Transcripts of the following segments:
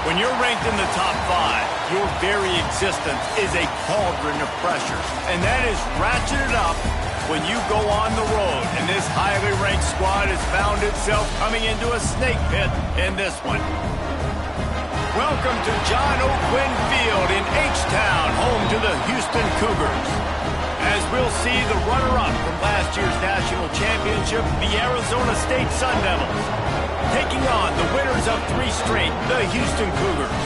When you're ranked in the top 5, your very existence is a cauldron of pressure. And that is ratcheted up when you go on the road. And this highly ranked squad has found itself coming into a snake pit in this one. Welcome to John O. Quinn Field in H-Town, home to the Houston Cougars. As we'll see the runner-up from last year's national championship, the Arizona State Sun Devils, taking on the winners of 3 straight, the Houston Cougars.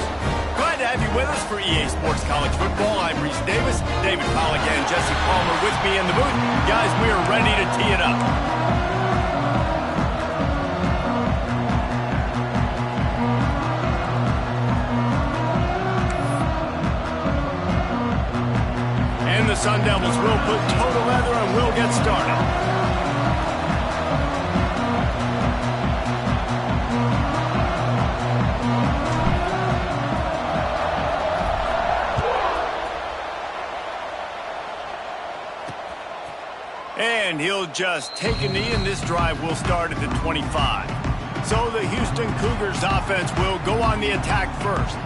Glad to have you with us for EA Sports College Football. I'm Reese Davis, David Pollock and Jesse Palmer with me in the booth. Guys, we are ready to tee it up. And the Sun Devils will put total leather and we'll get started. And he'll just take a knee, and this drive will start at the 25. So the Houston Cougars offense will go on the attack first.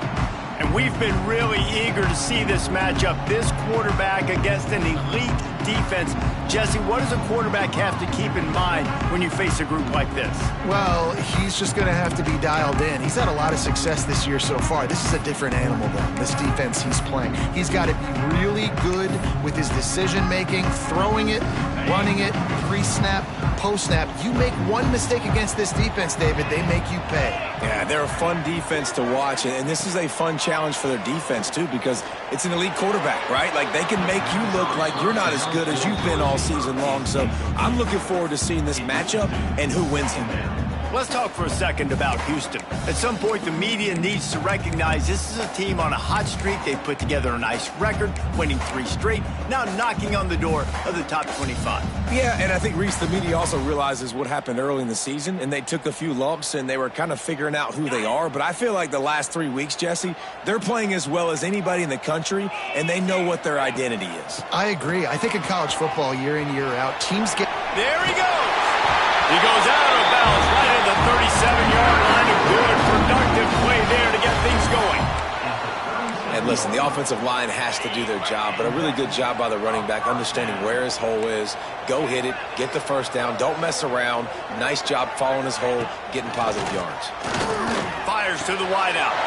And we've been really eager to see this matchup, this quarterback against an elite defense. Jesse, what does a quarterback have to keep in mind when you face a group like this? Well, he's just going to have to be dialed in. He's had a lot of success this year so far. This is a different animal, though, this defense he's playing. He's got to be really good with his decision-making, throwing it, running it, pre-snap, post-snap. You make one mistake against this defense, David, they make you pay. Yeah, they're a fun defense to watch, and this is a fun challenge for their defense, too, because it's an elite quarterback, right? Like, they can make you look like you're not as good as you've been all season long. So I'm looking forward to seeing this matchup and who wins it. Let's talk for a second about Houston. At some point, the media needs to recognize this is a team on a hot streak. They've put together a nice record, winning 3 straight, now knocking on the door of the top 25. Yeah, and I think, Reese, the media also realizes what happened early in the season, and they took a few lumps, and they were kind of figuring out who they are. But I feel like the last 3 weeks, Jesse, they're playing as well as anybody in the country, and they know what their identity is. I agree. I think in college football, year in, year out, teams get... There he goes! He goes out of bounds right at the 37-yard line. A good, productive play there to get things going. And listen, the offensive line has to do their job, but a really good job by the running back, understanding where his hole is. Go hit it, get the first down, don't mess around. Nice job following his hole, getting positive yards. Fires to the wideout.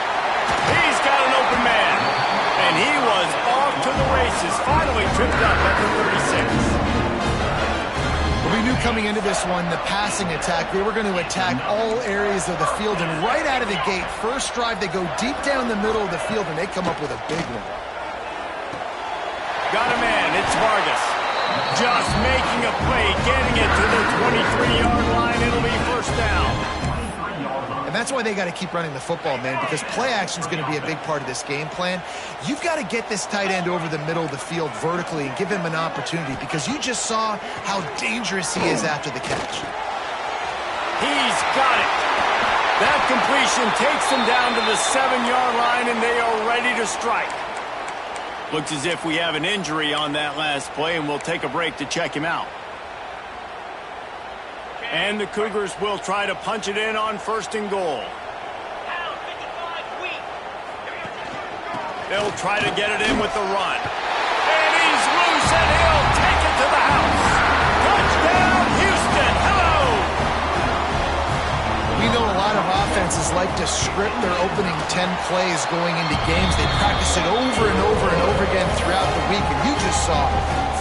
He's got an open man. And he was off to the races, finally tripped up at the 36. We knew coming into this one, the passing attack, they were going to attack all areas of the field, and right out of the gate, first drive, they go deep down the middle of the field, and they come up with a big one. Got a man, it's Vargas. Just making a play, getting it to the 23-yard line. It'll be first down. And that's why they got to keep running the football, man, because play action is going to be a big part of this game plan. You've got to get this tight end over the middle of the field vertically and give him an opportunity, because you just saw how dangerous he is after the catch. He's got it. That completion takes them down to the 7-yard line, and they are ready to strike. Looks as if we have an injury on that last play, and we'll take a break to check him out. And the Cougars will try to punch it in on 1st and goal. They'll try to get it in with the run. And he's loose, and he'll take it to the house. Touchdown, Houston. Hello! We know a lot of offenses like to script their opening 10 plays going into games. They practice it over and over and over again throughout the week, and you just saw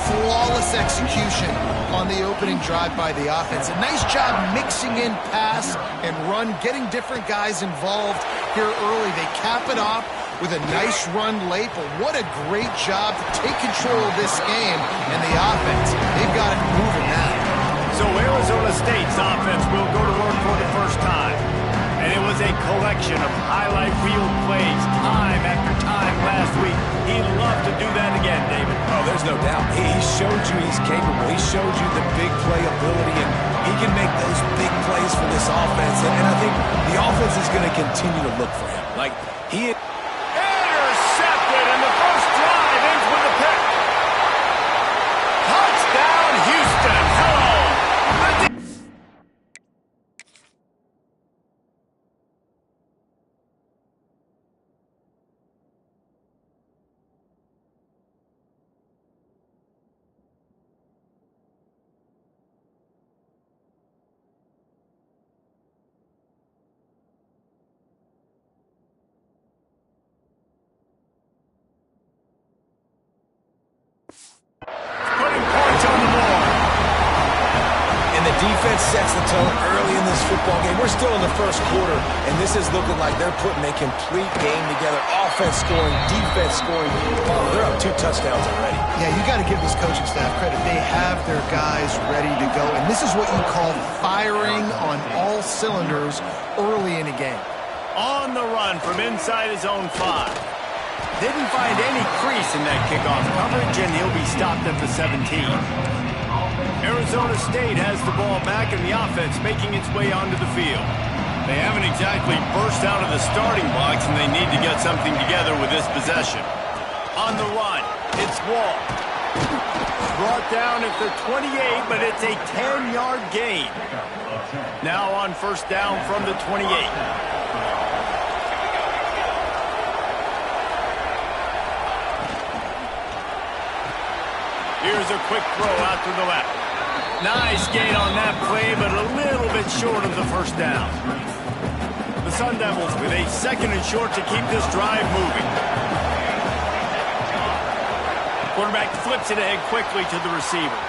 flawless execution on the opening drive by the offense. A nice job mixing in pass and run, getting different guys involved here early. They cap it off with a nice run late, but what a great job to take control of this game and the offense. They've got it moving now. So Arizona State's offense will go to work for the first time. And it was a collection of highlight reel plays time after time last week. He'd love to do that again, David. Oh, there's no doubt. He showed you he's capable. He showed you the big play ability, and he can make those big plays for this offense. And I think the offense is going to continue to look for him. Like, he... Intercepted, and the first drive ends with a pick. Touchdown, Houston. Hello. defense sets the tone early in this football game. We're still in the first quarter, and this is looking like they're putting a complete game together. Offense scoring, defense scoring. Oh, they're up 2 touchdowns already. Yeah, you got to give this coaching staff credit. They have their guys ready to go, and this is what you call firing on all cylinders early in a game. On the run from inside his own 5. Didn't find any crease in that kickoff coverage, and he'll be stopped at the 17. Arizona State has the ball back, and the offense making its way onto the field. They haven't exactly burst out of the starting blocks, and they need to get something together with this possession. On the run, it's Wall. Brought down at the 28, but it's a 10-yard gain. Now on first down from the 28. Here's a quick throw out to the left. Nice gain on that play, but a little bit short of the first down. The Sun Devils with a 2nd and short to keep this drive moving. Quarterback flips it ahead quickly to the receiver.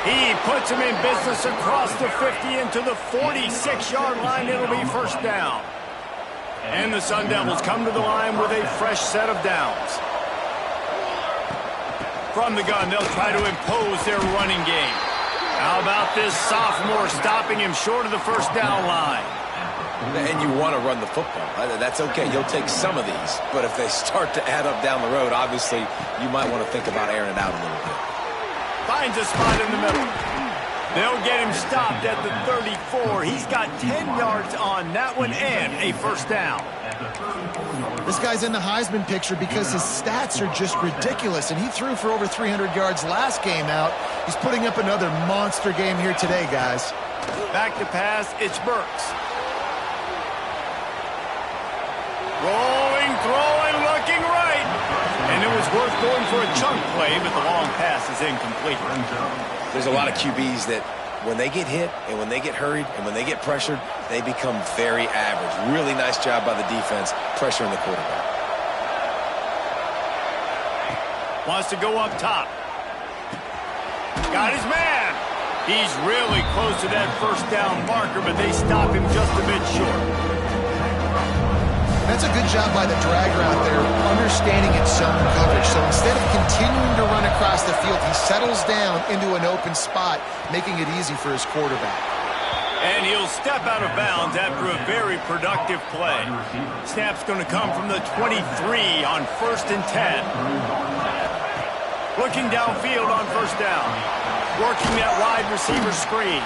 He puts him in business across the 50 into the 46-yard line. It'll be first down. And the Sun Devils come to the line with a fresh set of downs. From the gun, they'll try to impose their running game. How about this sophomore stopping him short of the first down line? And you want to run the football. That's okay. You'll take some of these. But if they start to add up down the road, obviously, you might want to think about airing it out a little bit. Finds a spot in the middle. They'll get him stopped at the 34. He's got 10 yards on that one and a first down. This guy's in the Heisman picture because his stats are just ridiculous, and he threw for over 300 yards last game out. He's putting up another monster game here today, guys. Back to pass, it's Burks. Rolling, throwing, looking right. And it was worth going for a chunk play, but the long pass is incomplete. There's a lot of QBs that when they get hit and when they get hurried and when they get pressured, they become very average. Really nice job by the defense pressuring the quarterback. Wants to go up top. Got his man. He's really close to that first down marker, but they stop him just a bit short. That's a good job by the dragger out there, understanding its zone coverage. So instead of continuing to run across the field, he settles down into an open spot, making it easy for his quarterback. And he'll step out of bounds after a very productive play. Snap's going to come from the 23 on 1st and 10. Looking downfield on first down. Working that wide receiver screen.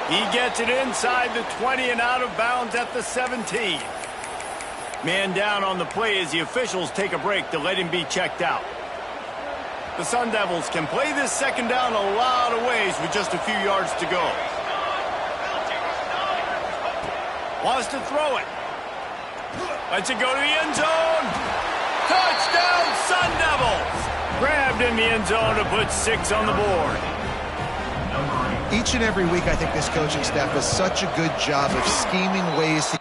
He gets it inside the 20 and out of bounds at the 17. Man down on the play as the officials take a break to let him be checked out. The Sun Devils can play this second down a lot of ways with just a few yards to go. Wants to throw it. Lets it go to the end zone. Touchdown, Sun Devils! Grabbed in the end zone to put 6 on the board. Each and every week, I think this coaching staff does such a good job of scheming ways to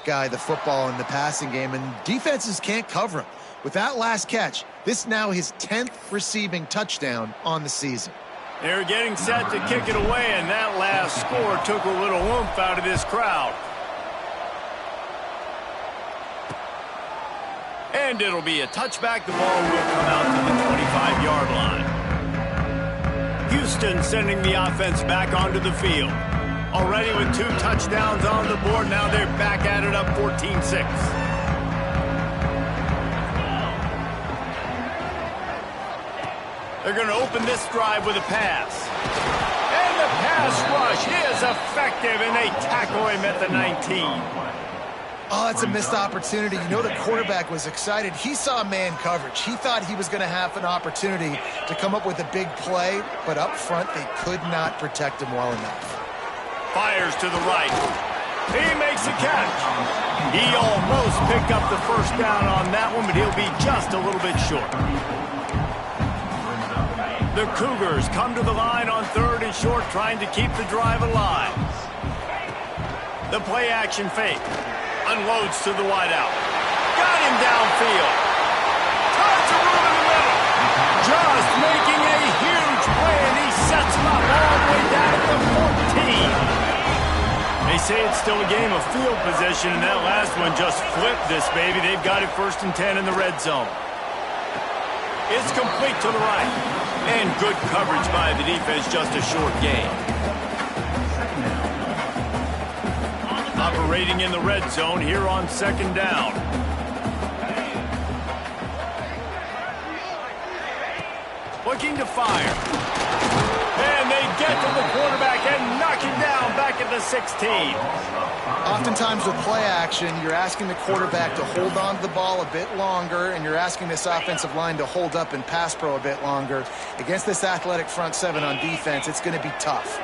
guy the football in the passing game, and defenses can't cover him. With that last catch, this now his 10th receiving touchdown on the season. They're getting set to kick it away, and that last score took a little oomph out of this crowd. And it'll be a touchback. The ball will come out to the 25-yard line. Houston sending the offense back onto the field. Already with 2 touchdowns on the board, now they're back at it up 14-6. They're going to open this drive with a pass. And the pass rush is effective, and they tackle him at the 19. Oh, it's a missed opportunity. You know the quarterback was excited. He saw man coverage. He thought he was going to have an opportunity to come up with a big play, but up front they could not protect him well enough. Fires to the right. He makes a catch. He almost picked up the first down on that one, but he'll be just a little bit short. The Cougars come to the line on 3rd and short, trying to keep the drive alive. The play action fake. Unloads to the wideout. Got him downfield. Tons of room in the middle. Just making a huge play, and he sets him up all the way down at the 14. They say it's still a game of field position, and that last one just flipped this baby. They've got it 1st and 10 in the red zone. It's complete to the right. And good coverage by the defense, just a short gain. Operating in the red zone here on 2nd down. Looking to fire. And they get to the quarterback and knock him down back at the 16. Oftentimes with play action, you're asking the quarterback to hold on to the ball a bit longer, and you're asking this offensive line to hold up and pass pro a bit longer. Against this athletic front 7 on defense, it's going to be tough.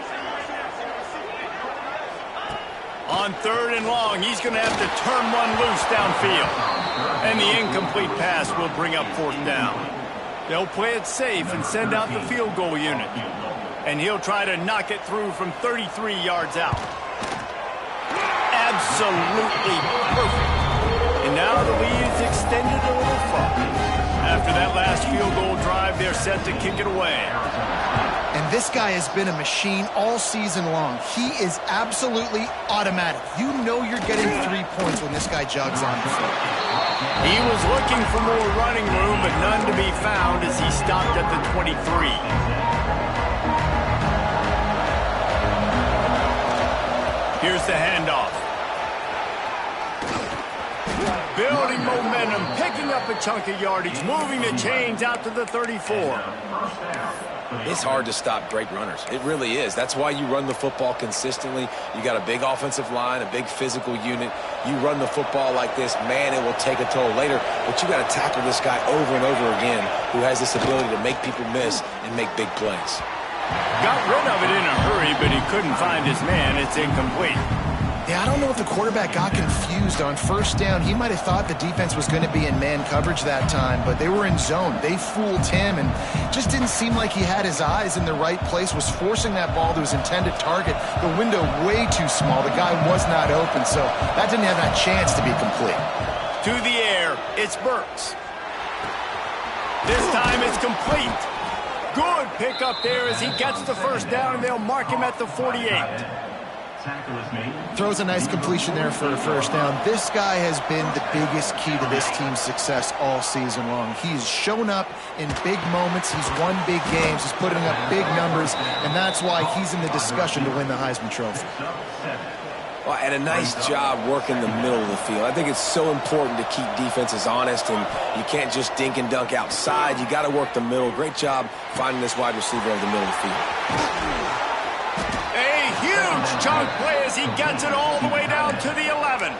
On 3rd and long, he's going to have to turn one loose downfield. And the incomplete pass will bring up 4th down. They'll play it safe and send out the field goal unit. And he'll try to knock it through from 33 yards out. Absolutely perfect. And now the lead is extended a little further. After that last field goal drive, they're set to kick it away. And this guy has been a machine all season long. He is absolutely automatic. You know you're getting 3 points when this guy jogs on the field. He was looking for more running room, but none to be found as he stopped at the 23. Here's the handoff. Building momentum, picking up a chunk of yardage, moving the chains out to the 34. It's hard to stop great runners. It really is. That's why you run the football consistently. You got a big offensive line, a big physical unit. You run the football like this, man, it will take a toll later. But you got to tackle this guy over and over again who has this ability to make people miss and make big plays. Got rid of it in a hurry, but he couldn't find his man. It's incomplete. Yeah, I don't know if the quarterback got confused on 1st down. He might have thought the defense was going to be in man coverage that time, but they were in zone. They fooled him and just didn't seem like he had his eyes in the right place, was forcing that ball to his intended target. The window way too small. The guy was not open, so that didn't have that chance to be complete. To the air, it's Burks. This time it's complete. Good pickup there as he gets the 1st down, and they'll mark him at the 48. Throws a nice completion there for a 1st down. This guy has been the biggest key to this team's success all season long. He's shown up in big moments. He's won big games. He's putting up big numbers, and that's why he's in the discussion to win the Heisman Trophy. Well, and a nice job working the middle of the field. I think it's so important to keep defenses honest, and you can't just dink and dunk outside. You got to work the middle. Great job finding this wide receiver over the middle of the field. A huge chunk play as he gets it all the way down to the 11.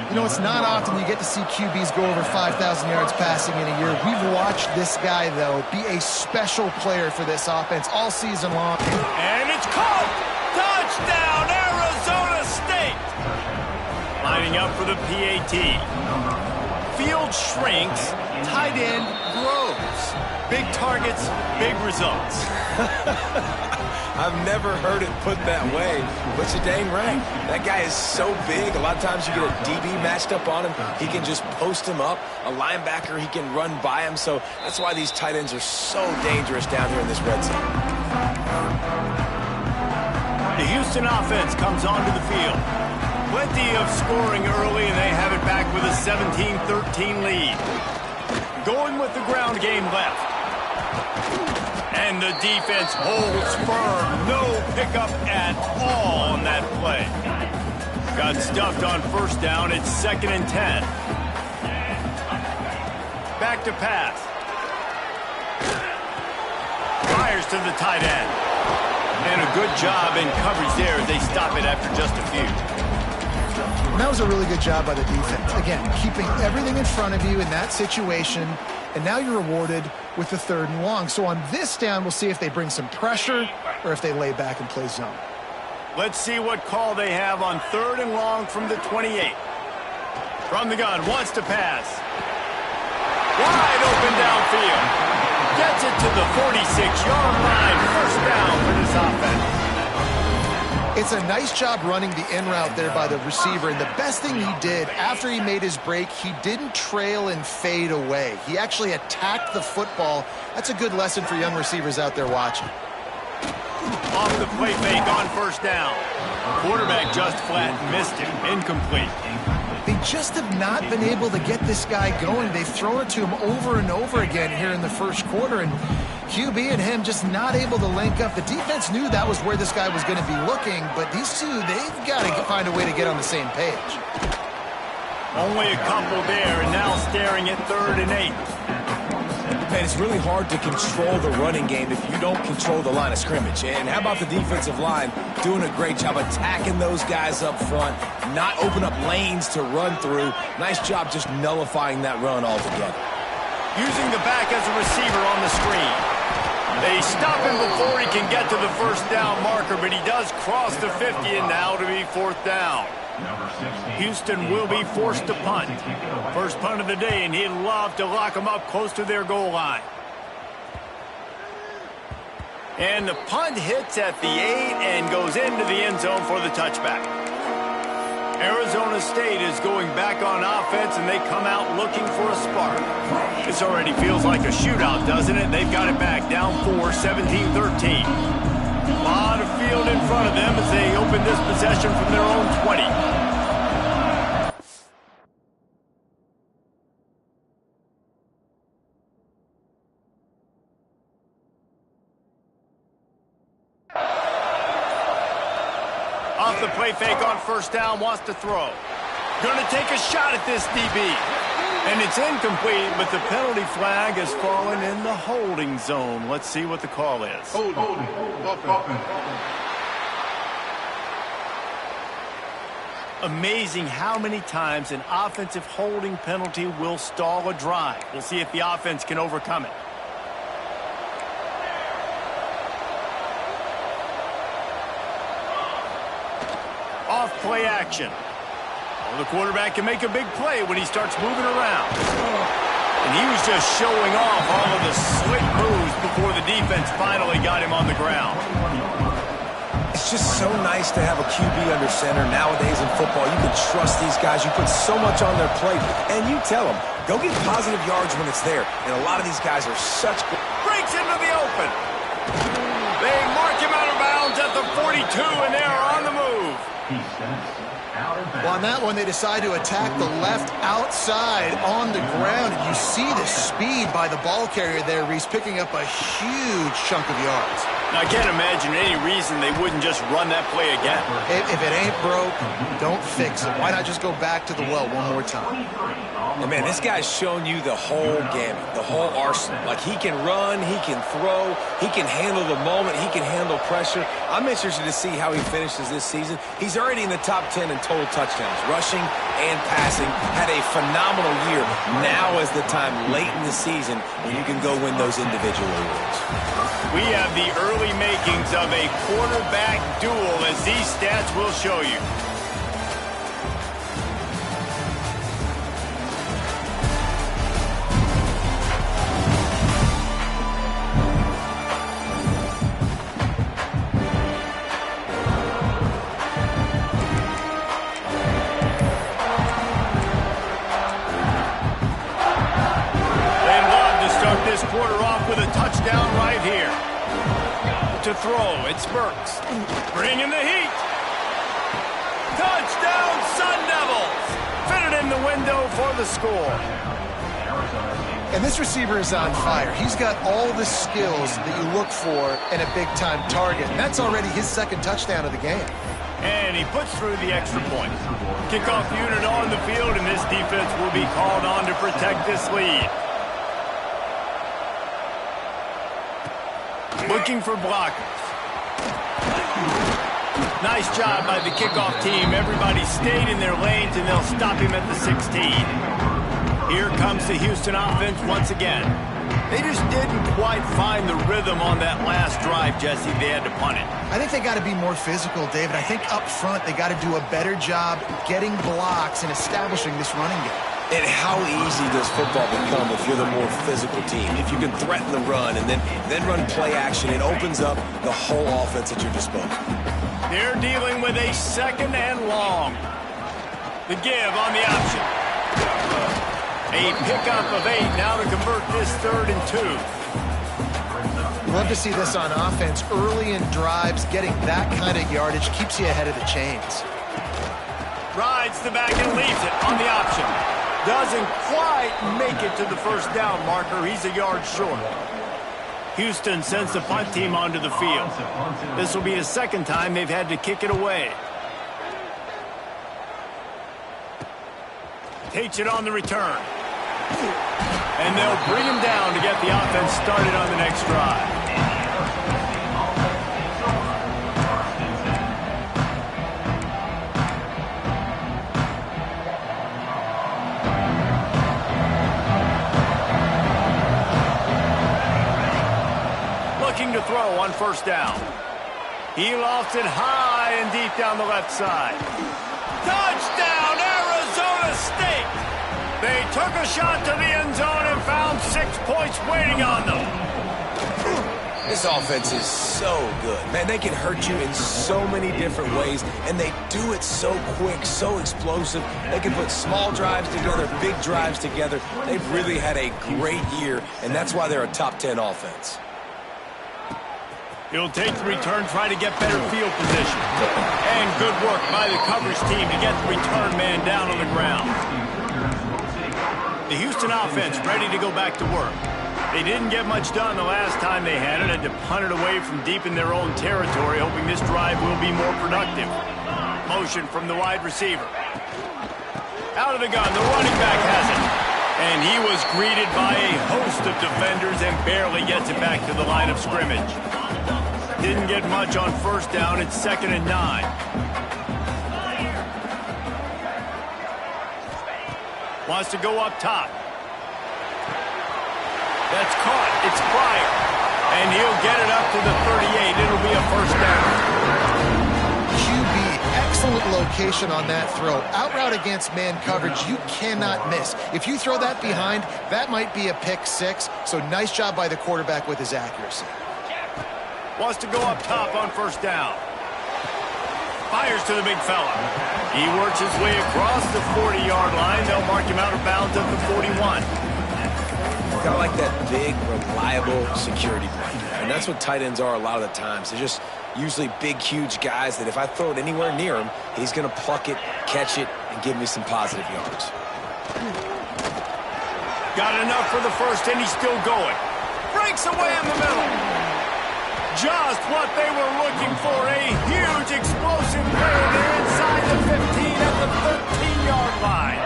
You know, it's not often you get to see QBs go over 5,000 yards passing in a year. We've watched this guy, though, be a special player for this offense all season long. And it's caught! Touchdown, Arizona State! Lining up for the PAT. Field field shrinks, tight end grows. Big targets, big results. I've never heard it put that way, but you're dang right. That guy is so big. A lot of times you get a DB matched up on him. He can just post him up. A linebacker, he can run by him. So that's why these tight ends are so dangerous down here in this red zone. The Houston offense comes onto the field. Plenty of scoring early, and they have it back with a 17-13 lead. Going with the ground game left. And the defense holds firm. No pickup at all on that play. Got stuffed on first down. It's 2nd and 10. Back to pass. Fires to the tight end. And a good job in coverage there as they stop it after just a few. And that was a really good job by the defense. Again, keeping everything in front of you in that situation, and now you're rewarded with the 3rd and long. So on this down, we'll see if they bring some pressure or if they lay back and play zone. Let's see what call they have on 3rd and long from the 28. From the gun, wants to pass. Wide open downfield. Gets it to the 46-yard line. First down for this offense. It's a nice job running the in route there by the receiver, and the best thing he did after he made his break, he didn't trail and fade away. He actually attacked the football. That's a good lesson for young receivers out there watching. Off the play fake on first down. Quarterback just flat missed it. Incomplete. They just have not been able to get this guy going. They've thrown it to him over and over again here in the first quarter, and QB and him just not able to link up. The defense knew that was where this guy was going to be looking, but these two, they've got to find a way to get on the same page. Only a couple there, and now staring at 3rd and 8. Man, it's really hard to control the running game if you don't control the line of scrimmage. And how about the defensive line doing a great job attacking those guys up front, not open up lanes to run through. Nice job just nullifying that run altogether. Using the back as a receiver on the screen. They stop him before he can get to the first down marker, but he does cross the 50, and now to be 4th down. Houston will be forced to punt. First punt of the day, and he'd love to lock them up close to their goal line. And the punt hits at the 8 and goes into the end zone for the touchback. Arizona State is going back on offense, and they come out looking for a spark. This already feels like a shootout, doesn't it? They've got it back, down 4, 17-13. A lot of field in front of them as they open this possession from their own 20. Off the play fake on first down, wants to throw. Going to take a shot at this DB. And it's incomplete, but the penalty flag has fallen in the holding zone. Let's see what the call is. Amazing how many times an offensive holding penalty will stall a drive. We'll see if the offense can overcome it. Off play action. Well, the quarterback can make a big play when he starts moving around. And he was just showing off all of the slick moves before the defense finally got him on the ground. It's just so nice to have a QB under center. Nowadays in football, you can trust these guys. You put so much on their plate. And you tell them, go get positive yards when it's there. And a lot of these guys are such good. Breaks into the open. They mark him out of bounds at the 42, and they're on the move. Well, on that one, they decide to attack the left outside on the ground. And you see the speed by the ball carrier there, Reese, picking up a huge chunk of yards. Now, I can't imagine any reason they wouldn't just run that play again. If it ain't broke, don't fix it. Why not just go back to the well one more time? And man, this guy's shown you the whole gamut, the whole arsenal. Like, he can run, he can throw, he can handle the moment, he can handle pressure. I'm interested to see how he finishes this season. He's already in the top 10 in total touchdowns, rushing and passing. Had a phenomenal year. Now is the time late in the season when you can go win those individual awards. We have the early makings of a quarterback duel, as these stats will show you. to throw. It's Burks. Bringing the heat. Touchdown, Sun Devils. Fitted in the window for the score. And this receiver is on fire. He's got all the skills that you look for in a big-time target. And that's already his second touchdown of the game. And he puts through the extra point. Kickoff unit on the field, and this defense will be called on to protect this lead. Looking for blockers. Nice job by the kickoff team. Everybody stayed in their lanes, and they'll stop him at the 16. Here comes the Houston offense once again. They just didn't quite find the rhythm on that last drive, Jesse. They had to punt it. I think they got to be more physical, David. I think up front they got to do a better job getting blocks and establishing this running game. And how easy does football become if you're the more physical team? If you can threaten the run and then run play action, it opens up the whole offense at your disposal. They're dealing with a second and long. The give on the option. A pickup of 8 now to convert this 3rd and 2. Love to see this on offense. Early in drives, getting that kind of yardage keeps you ahead of the chains. Rides the back and leaves it on the option. Doesn't quite make it to the first down marker. He's a yard short. Houston sends the punt team onto the field. This will be the second time they've had to kick it away. Takes it on the return. And they'll bring him down to get the offense started on the next drive. Looking to throw on first down. He lofts it high and deep down the left side. Touchdown, Arizona State! They took a shot to the end zone and found 6 points waiting on them. This offense is so good. Man, they can hurt you in so many different ways, and they do it so quick, so explosive. They can put small drives together, big drives together. They've really had a great year, and that's why they're a top 10 offense. He'll take the return, try to get better field position. And good work by the coverage team to get the return man down on the ground. The Houston offense ready to go back to work. They didn't get much done the last time they had it, and to punt it away from deep in their own territory, hoping this drive will be more productive. Motion from the wide receiver. Out of the gun, the running back has it. And he was greeted by a host of defenders and barely gets it back to the line of scrimmage. Didn't get much on first down. It's 2nd and 9. Wants to go up top. That's caught. It's Pryor. And he'll get it up to the 38. It'll be a first down. QB, excellent location on that throw. Out route against man coverage, you cannot miss. If you throw that behind, that might be a pick 6. So nice job by the quarterback with his accuracy. Wants to go up top on first down. Fires to the big fella. He works his way across the 40-yard line. They'll mark him out of bounds at the 41. Kind of like that big, reliable security blanket. And that's what tight ends are a lot of the times. They're just usually big, huge guys that if I throw it anywhere near him, he's going to pluck it, catch it, and give me some positive yards. Got enough for the first, and he's still going. Breaks away in the middle. Just what they were looking for, a huge explosive play. They're inside the 15 at the 13-yard line.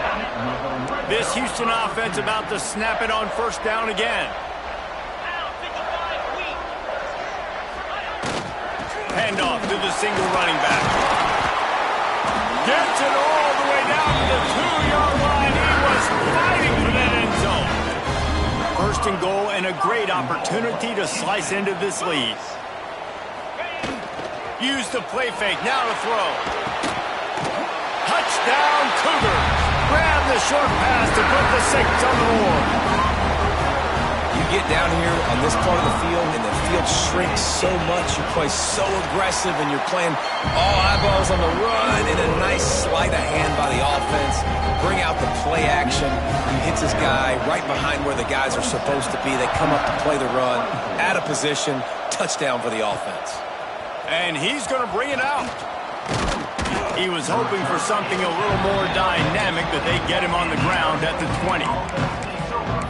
This Houston offense about to snap it on first down again. Handoff to the single running back. Gets it all the way down to the 2-yard line. He was fighting for that end zone. First and goal and a great opportunity to slice into this lead. Use the play fake, now to throw. Touchdown, Cougars. Grab the short pass to put the 6 on the board. You get get down here on this part of the field and the field shrinks so much, you play so aggressive and you're playing all eyeballs on the run and a nice sleight of hand by the offense. Bring out the play action. He hits his guy right behind where the guys are supposed to be. They come up to play the run, out of position, touchdown for the offense. And he's going to bring it out. He was hoping for something a little more dynamic, but they get him on the ground at the 20.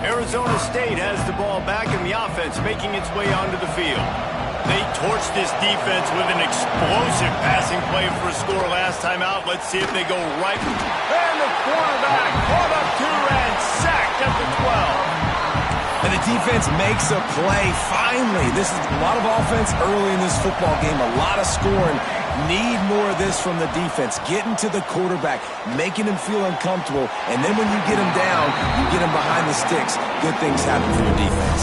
Arizona State has the ball back in the offense, making its way onto the field. They torched this defense with an explosive passing play for a score last time out. Let's see if they go right. And the quarterback caught up to and sacked at the 12. And the defense makes a play, finally. This is a lot of offense early in this football game, a lot of scoring. Need more of this from the defense. Getting to the quarterback, making him feel uncomfortable, and then when you get him down, you get him behind the sticks. Good things happen for your defense.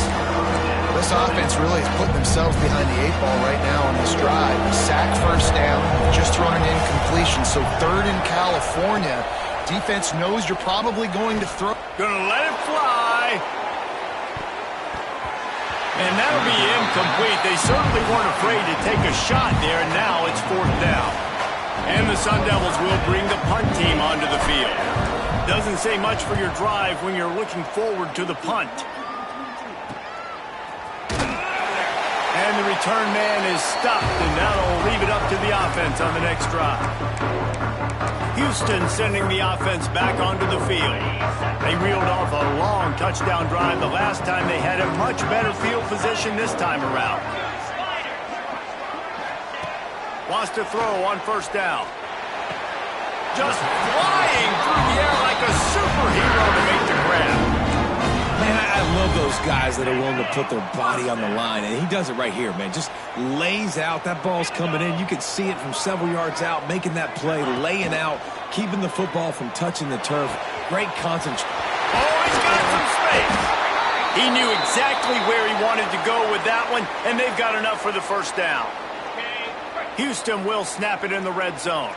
This offense really is putting themselves behind the 8 ball right now on this drive. Sack, first down, just thrown an incompletion. So 3rd in California. Defense knows you're probably going to throw. Gonna let it fly. And that'll be incomplete. They certainly weren't afraid to take a shot there, and now it's 4th down. And the Sun Devils will bring the punt team onto the field. Doesn't say much for your drive when you're looking forward to the punt. And the return man is stopped, and that'll leave it up to the offense on the next drive. Houston sending the offense back onto the field. They reeled off a long touchdown drive the last time. They had a much better field position this time around. Wants to throw on 1st down. Just flying through the air like a superhero to make the grab. Man, I love those guys that are willing to put their body on the line, and he does it right here, man. Just lays out. That ball's coming in. You can see it from several yards out, making that play, laying out, keeping the football from touching the turf. Great concentration. Oh, he's got some space. He knew exactly where he wanted to go with that one, and they've got enough for the 1st down. Houston will snap it in the red zone.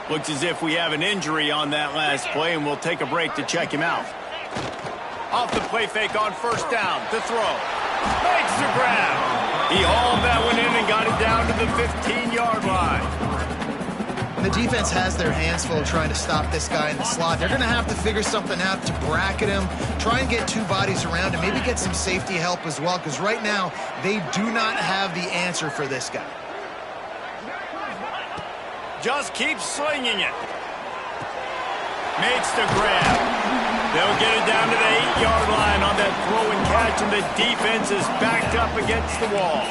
Looks as if we have an injury on that last play, and we'll take a break to check him out. Off the play fake on 1st down. To throw. Makes the grab. He hauled that one in and got it down to the 15-yard line. The defense has their hands full trying to stop this guy in the slot. They're going to have to figure something out to bracket him, try and get 2 bodies around him, maybe get some safety help as well, because right now they do not have the answer for this guy. Just keep slinging it. Makes the grab. They'll get it down to the 8-yard line on that throw and catch, and the defense is backed up against the wall.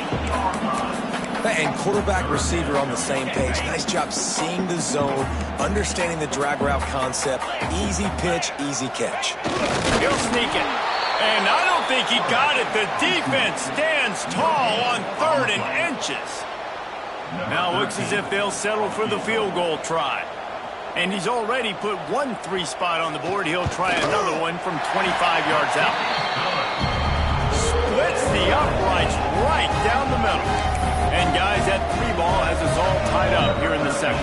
And quarterback, receiver on the same page. Nice job seeing the zone, understanding the drag route concept. Easy pitch, easy catch. He'll sneak it. And I don't think he got it. The defense stands tall on 3rd and inches. Now looks as if they'll settle for the field goal try. And he's already put 1 3 spot on the board. He'll try another one from 25 yards out. Splits the uprights right down the middle. And guys, that 3 ball has us all tied up here in the 2nd.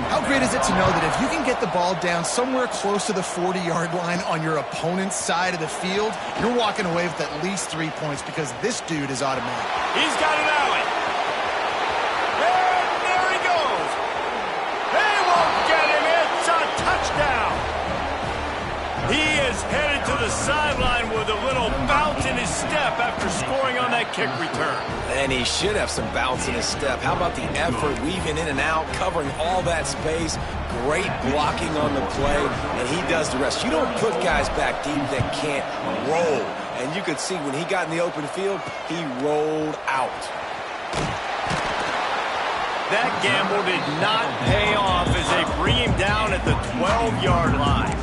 How great is it to know that if you can get the ball down somewhere close to the 40-yard line on your opponent's side of the field, you're walking away with at least 3 points because this dude is automatic. He's got an alley. And there he goes. They won't get him. It's a touchdown. He is headed to the sideline with a little bounce in his step after scoring on that kick return. And he should have some bounce in his step. How about the effort, weaving in and out, covering all that space. Great blocking on the play, and he does the rest. You don't put guys back deep that can't roll. And you could see when he got in the open field, he rolled out. That gamble did not pay off as they bring him down at the 12-yard line.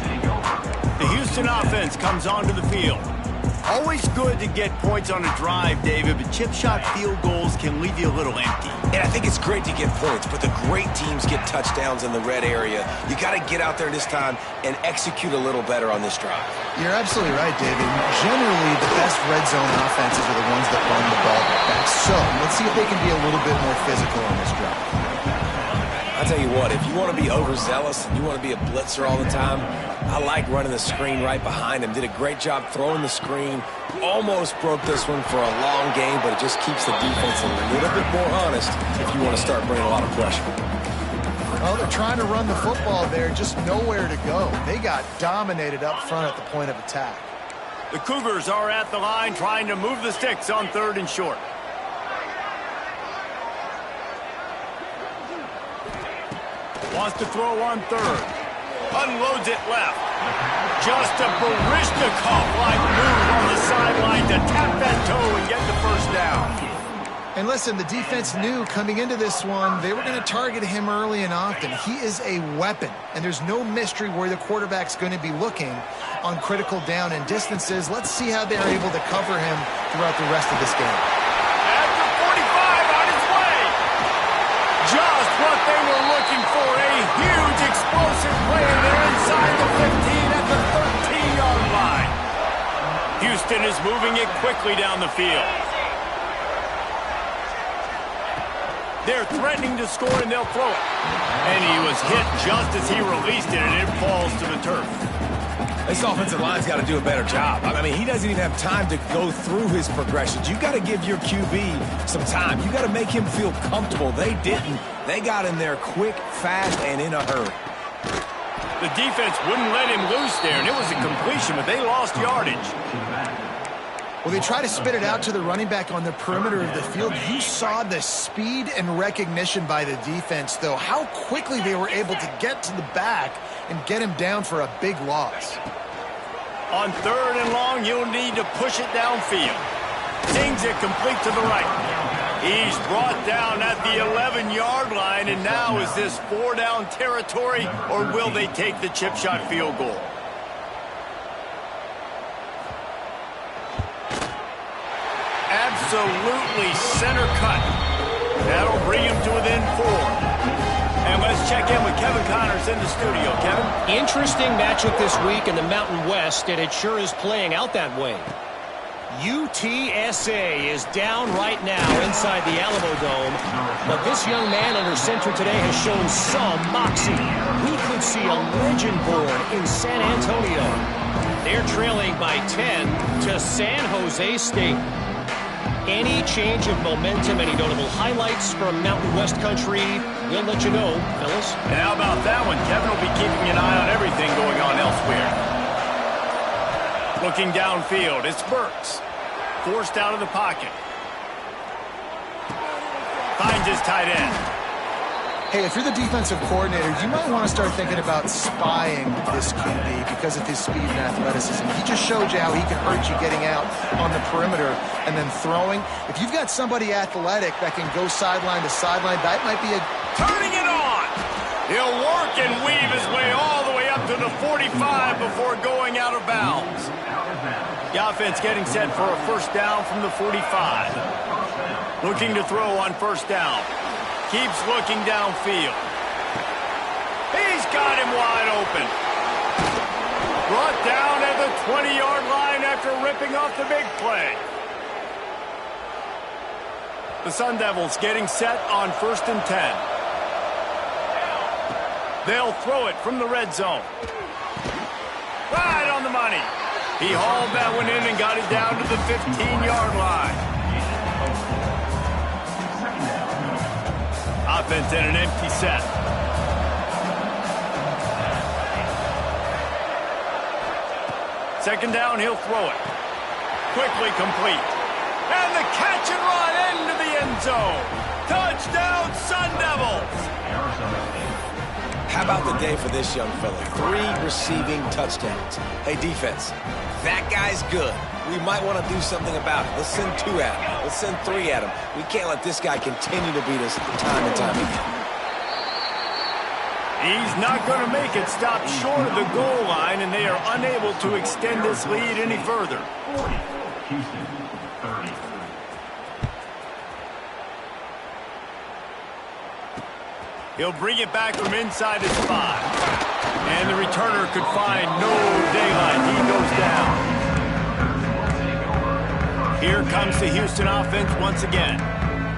The Houston offense comes onto the field. Always good to get points on a drive, David, but chip shot field goals can leave you a little empty. And I think it's great to get points, but the great teams get touchdowns in the red area. You got to get out there this time and execute a little better on this drive. You're absolutely right, David. Generally, the best red zone offenses are the ones that run the ball back. So let's see if they can be a little bit more physical on this drive. I'd tell you what, if you want to be overzealous and you want to be a blitzer all the time, I like running the screen right behind him. Did a great job throwing the screen. Almost broke this one for a long game, but it just keeps the defense a little bit more honest if you want to start bringing a lot of pressure. Well, they're trying to run the football there, just nowhere to go. They got dominated up front at the point of attack. The Cougars are at the line trying to move the sticks on 3rd and short. Wants to throw on 3rd. Unloads it left. Just a Barishnikov-like move on the sideline to tap that toe and get the first down. And listen, the defense knew coming into this one, they were going to target him early and often. He is a weapon, and there's no mystery where the quarterback's going to be looking on critical down and distances. Let's see how they're able to cover him throughout the rest of this game. After 45 on his way. Just what they were looking for. A huge explosive play there inside the 15 at the 13-yard line. Houston is moving it quickly down the field. They're threatening to score, and they'll throw it. And he was hit just as he released it, and it falls to the turf. This offensive line's got to do a better job. I mean, he doesn't even have time to go through his progressions. You got to give your QB some time. You got to make him feel comfortable. They didn't. They got in there quick, fast, and in a hurry. The defense wouldn't let him loose there, and it was a completion, but they lost yardage. Well, they try to spit it out to the running back on the perimeter of the field. You saw the speed and recognition by the defense, though, how quickly they were able to get to the back and get him down for a big loss. On 3rd and long, you'll need to push it downfield. Sings it complete to the right. He's brought down at the 11-yard line, and now is this 4-down territory, or will they take the chip shot field goal? Absolutely center cut. That'll bring him to within 4. And let's check in with Kevin Connors in the studio. Kevin? Interesting matchup this week in the Mountain West, and it sure is playing out that way. UTSA is down right now inside the Alamo Dome, but this young man under center today has shown some moxie. We could see a legend born in San Antonio. They're trailing by 10 to San Jose State. Any change of momentum, any notable highlights from Mountain West country, we'll let you know, fellas. And how about that one? Kevin will be keeping an eye on everything going on elsewhere. Looking downfield, it's Burks. Forced out of the pocket. Finds his tight end. Hey, if you're the defensive coordinator, you might want to start thinking about spying this QB because of his speed and athleticism. He just showed you how he can hurt you getting out on the perimeter and then throwing. If you've got somebody athletic that can go sideline to sideline, that might be a... Turning it on! He'll work and weave his way all the way up to the 45 before going out of bounds. The offense getting set for a first down from the 45. Looking to throw on first down. Keeps looking downfield. He's got him wide open. Brought down at the 20-yard line after ripping off the big play. The Sun Devils getting set on 1st and 10. They'll throw it from the red zone. Right on the money. He hauled that one in and got it down to the 15-yard line. Offense in an empty set. Second down, he'll throw it. Quickly complete. And the catch and run into the end zone. Touchdown, Sun Devils! How about the day for this young fella? 3 receiving touchdowns. Hey, defense, that guy's good. We might want to do something about it. Let's send 2 at him. Let's send 3 at him. We can't let this guy continue to beat us time and time again. He's not going to make it. Stop short of the goal line, and they are unable to extend this lead any further. Houston, 30. He'll bring it back from inside his 5. And the returner could find no daylight. He goes down. Here comes the Houston offense once again.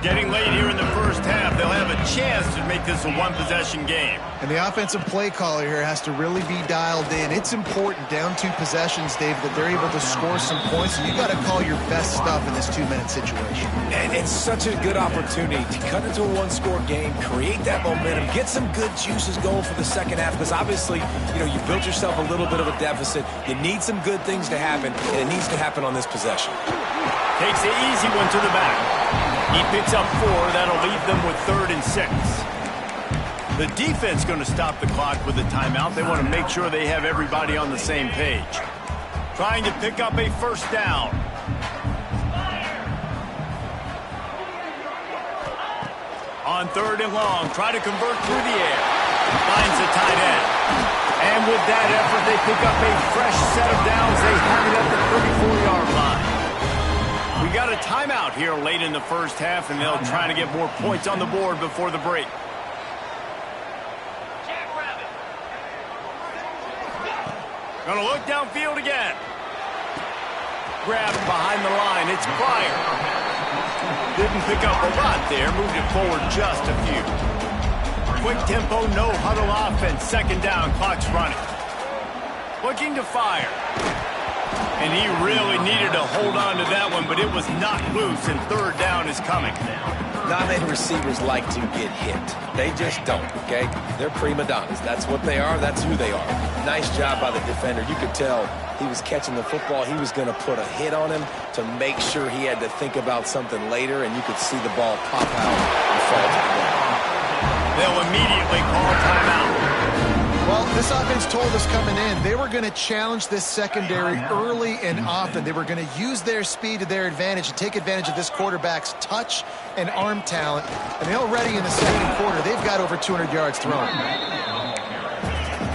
Getting late here in the first half, they'll have a chance to make this a one-possession game. And the offensive play caller here has to really be dialed in. It's important, down 2 possessions, Dave, that they're able to score some points. And you got to call your best stuff in this 2-minute situation. And it's such a good opportunity to cut into a one-score game, create that momentum, get some good juices going for the second half. Because obviously, you built yourself a little bit of a deficit. You need some good things to happen, and it needs to happen on this possession. Takes the easy one to the back. He picks up 4. That'll leave them with 3rd and 6. The defense going to stop the clock with a timeout. They want to make sure they have everybody on the same page. Trying to pick up a first down. On 3rd and long, try to convert through the air. Finds the tight end. And with that effort, they pick up a fresh set of downs. They have it at the 34-yard line. We got a timeout here late in the first half, and they'll try to get more points on the board before the break. Gonna look downfield again. Grabbed behind the line. It's Pryor. Didn't pick up a lot there. Moved it forward just a few. Quick tempo, no huddle offense. 2nd down, clock's running. Looking to fire. And he really needed to hold on to that one, but it was knocked loose, and 3rd down is coming. Not-many receivers like to get hit. They just don't, okay? They're prima donnas. That's what they are. That's who they are. Nice job by the defender. You could tell he was catching the football. He was going to put a hit on him to make sure he had to think about something later, and you could see the ball pop out and fall to the ground. They'll immediately call timeout. Well, this offense told us coming in they were going to challenge this secondary early and often. They were going to use their speed to their advantage and take advantage of this quarterback's touch and arm talent. And already in the 2nd quarter, they've got over 200 yards thrown.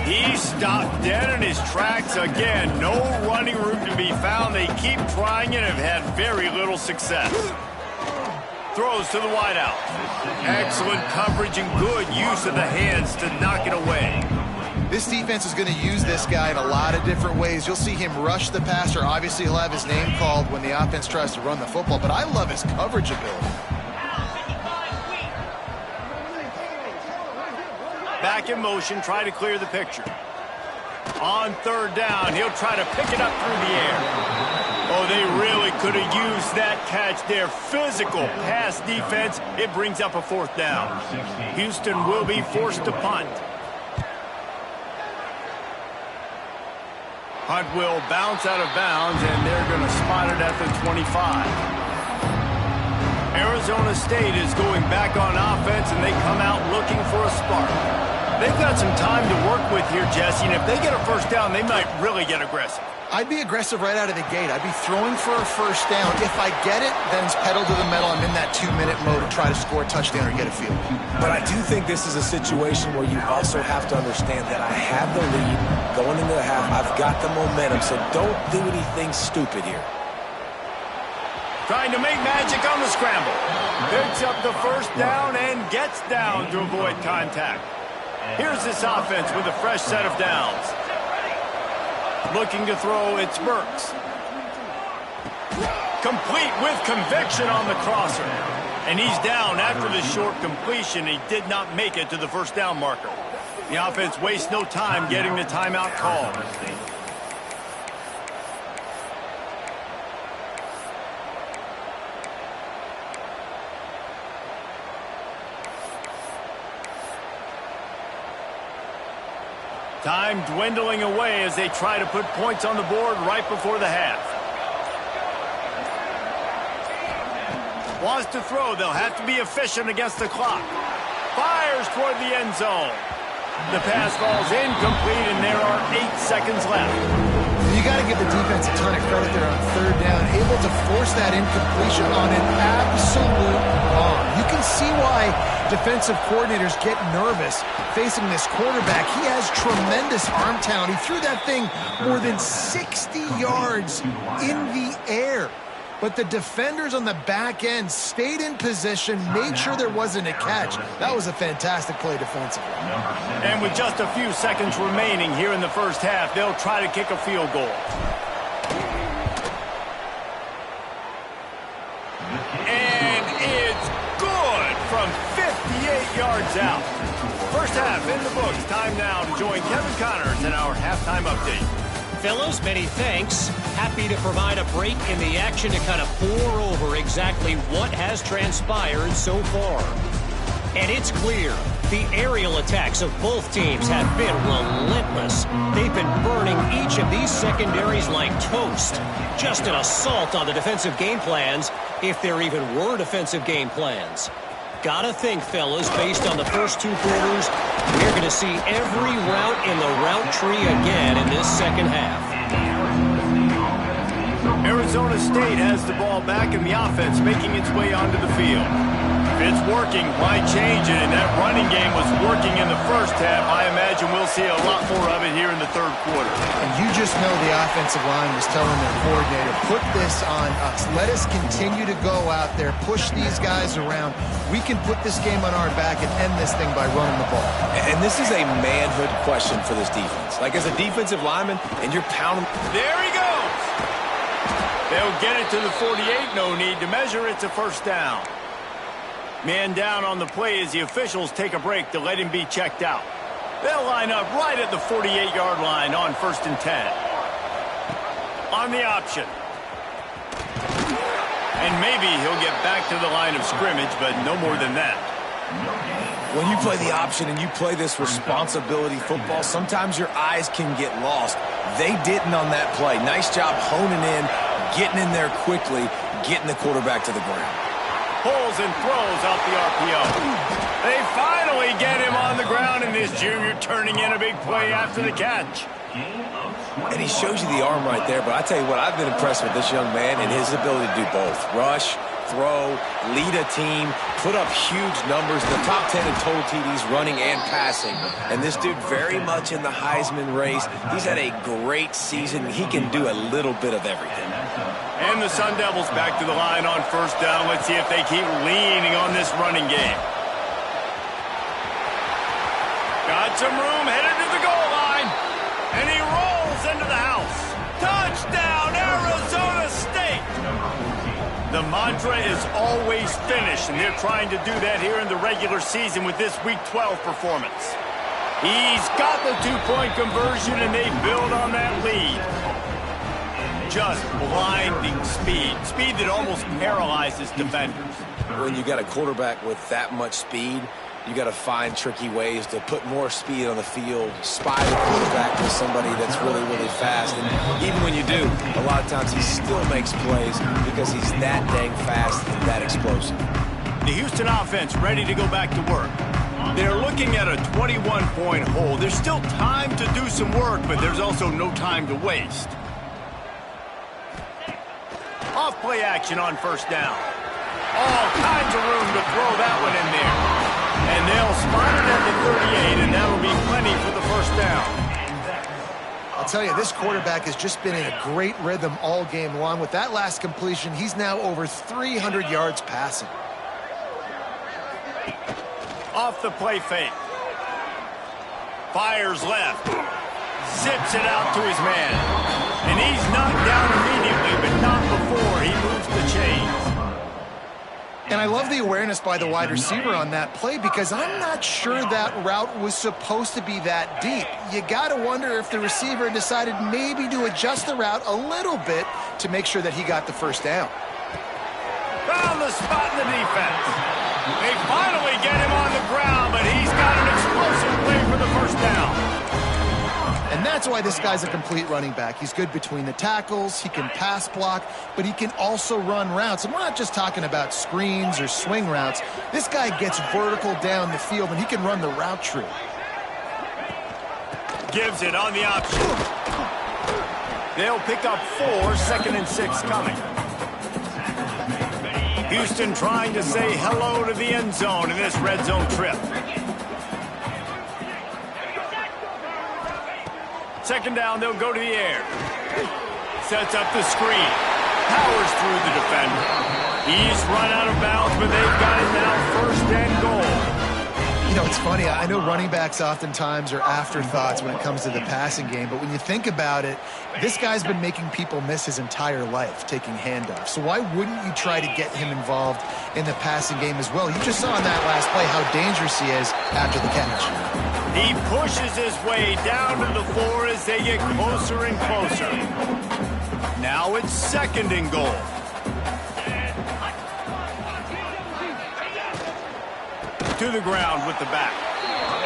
He stopped dead in his tracks again. No running room to be found. They keep trying and have had very little success. Throws to the wideout. Excellent coverage and good use of the hands to knock it away. This defense is going to use this guy in a lot of different ways. You'll see him rush the passer. Obviously, he'll have his name called when the offense tries to run the football, but I love his coverage ability. Back in motion, try to clear the picture. On 3rd down, he'll try to pick it up through the air. Oh, they really could have used that catch there. Physical pass defense. It brings up a 4th down. Houston will be forced to punt. Hunt will bounce out of bounds, and they're going to spot it at the 25. Arizona State is going back on offense, and they come out looking for a spark. They've got some time to work with here, Jesse, and if they get a first down, they might really get aggressive. I'd be aggressive right out of the gate. I'd be throwing for a first down. If I get it, then it's pedal to the metal. I'm in that 2-minute mode to try to score a touchdown or get a field. But I do think this is a situation where you also have to understand that I have the lead going into the half. I've got the momentum, so don't do anything stupid here. Trying to make magic on the scramble. Picks up the first down and gets down to avoid contact. Here's this offense with a fresh set of downs. Looking to throw, it's Burks. Complete with conviction on the crosser. And he's down after the short completion. He did not make it to the first down marker. The offense wastes no time getting the timeout called. Time dwindling away as they try to put points on the board right before the half. Wants to throw. They'll have to be efficient against the clock. Fires toward the end zone. The pass falls incomplete, and there are 8 seconds left. You got to give the defense a ton of credit there on 3rd down, able to force that incompletion on an absolute bomb. You can see why defensive coordinators get nervous facing this quarterback. He has tremendous arm talent. He threw that thing more than 60 yards in the air. But the defenders on the back end stayed in position, made sure there wasn't a catch. That was a fantastic play defensively. And with just a few seconds remaining here in the first half, they'll try to kick a field goal. And it's good. join Kevin Connors in our halftime update. Fellows, many thanks. Happy to provide a break in the action to kind of pour over exactly what has transpired so far. And it's clear, the aerial attacks of both teams have been relentless. They've been burning each of these secondaries like toast. Just an assault on the defensive game plans, if there even were defensive game plans. Gotta think, fellas, based on the first two quarters, we're going to see every route in the route tree again in this second half. Arizona State has the ball back in the offense, making its way onto the field. If it's working, why change it? And that running game was working in the first half. I imagine we'll see a lot more of it here in the third quarter. And you just know the offensive line was telling their coordinator, put this on us. Let us continue to go out there, push these guys around. We can put this game on our back and end this thing by running the ball. And this is a manhood question for this defense. Like, as a defensive lineman, and you're pounding. There he goes. They'll get it to the 48. No need to measure. It's a first down. Man down on the play as the officials take a break to let him be checked out. They'll line up right at the 48-yard line on 1st and 10. On the option. And maybe he'll get back to the line of scrimmage, but no more than that. When you play the option and you play this responsibility football, sometimes your eyes can get lost. They didn't on that play. Nice job honing in, getting in there quickly, getting the quarterback to the ground. Pulls and throws out the RPO. They finally get him on the ground, and this junior turning in a big play after the catch. And he shows you the arm right there, but I tell you what, I've been impressed with this young man and his ability to do both. Rush, throw, lead a team, put up huge numbers, the top 10 in total TDs running and passing. And this dude very much in the Heisman race. He's had a great season. He can do a little bit of everything. And the Sun Devils back to the line on first down. Let's see if they keep leaning on this running game. Got some room, headed to the goal line. And he rolls into the house. Touchdown, Arizona State! The mantra is always finish, and they're trying to do that here in the regular season with this Week 12 performance. He's got the two-point conversion, and they build on that lead. Just blinding speed. Speed that almost paralyzes defenders. When you got a quarterback with that much speed, you got to find tricky ways to put more speed on the field, spy the quarterback with somebody that's really, really fast. And even when you do, a lot of times he still makes plays because he's that dang fast and that explosive. The Houston offense ready to go back to work. They're looking at a 21-point hole. There's still time to do some work, but there's also no time to waste. Off play action on first down. All kinds of room to throw that one in there. And they'll spot it at the 38, and that'll be plenty for the first down. I'll tell you, this quarterback has just been in a great rhythm all game long. With that last completion, he's now over 300 yards passing. Off the play fake. Fires left. Zips it out to his man. And he's knocked down immediately, but not before he moves the chains. And I love the awareness by the wide receiver on that play because I'm not sure that route was supposed to be that deep. You got to wonder if the receiver decided maybe to adjust the route a little bit to make sure that he got the first down. Found the spot in the defense. They finally get him on the ground, but he's got an explosive play for the first down. And that's why this guy's a complete running back. He's good between the tackles, he can pass block, but he can also run routes. And we're not just talking about screens or swing routes. This guy gets vertical down the field, and he can run the route tree. Gives it on the option. They'll pick up 4, 2nd and 6 coming. Houston trying to say hello to the end zone in this red zone trip. 2nd down, they'll go to the air. Sets up the screen. Powers through the defender. He's run out of bounds, but they've got it now 1st and goal. You know, it's funny. I know running backs oftentimes are afterthoughts when it comes to the passing game, but when you think about it, this guy's been making people miss his entire life taking handoffs. So why wouldn't you try to get him involved in the passing game as well? You just saw in that last play how dangerous he is after the catch. He pushes his way down to the floor as they get closer and closer. Now it's 2nd and goal. To the ground with the back.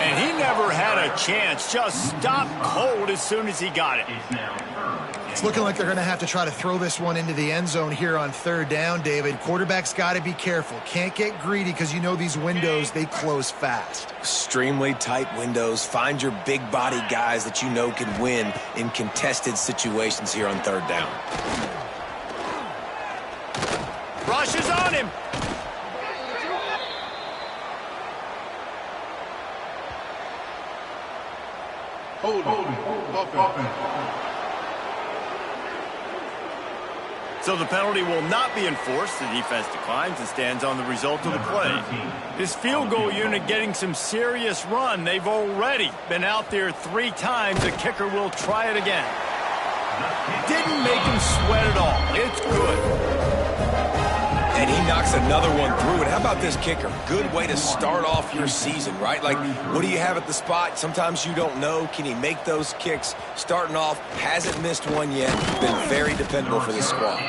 And he never had a chance. Just stopped cold as soon as he got it. It's looking like they're going to have to try to throw this one into the end zone here on 3rd down, David. Quarterback's got to be careful. Can't get greedy because you know these windows, they close fast. Extremely tight windows. Find your big body guys that you know can win in contested situations here on 3rd down. Rush is on him. So the penalty will not be enforced. The defense declines and stands on the result of the play. This field goal unit getting some serious run. They've already been out there 3 times. The kicker will try it again. Didn't make him sweat at all. It's good. And he knocks another one through. And how about this kicker? Good way to start off your season, right? Like, what do you have at the spot? Sometimes you don't know. Can he make those kicks? Starting off, hasn't missed one yet. Been very dependable for this squad.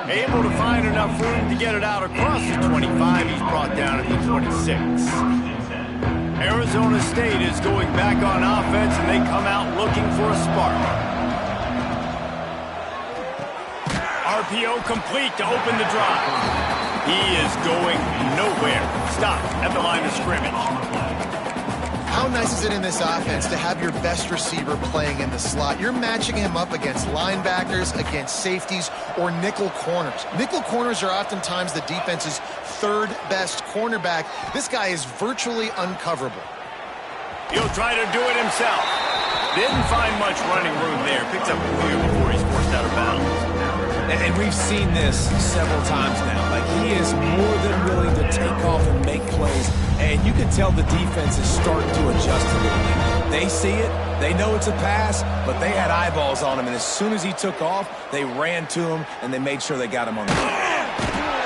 Able to find enough room to get it out across the 25. He's brought down at the 26. Arizona State is going back on offense, and they come out looking for a spark. RPO complete to open the drive. He is going nowhere. Stop at the line of scrimmage. How nice is it in this offense to have your best receiver playing in the slot? You're matching him up against linebackers, against safeties, or nickel corners. Nickel corners are oftentimes the defense's 3rd best cornerback. This guy is virtually uncoverable. He'll try to do it himself. Didn't find much running room there. Picks up a clear before he's forced out of bounds. And we've seen this several times now. Like, he is more than willing to take off and make plays. And you can tell the defense is starting to adjust a little bit. They see it. They know it's a pass, but they had eyeballs on him. And as soon as he took off, they ran to him, and they made sure they got him on the field.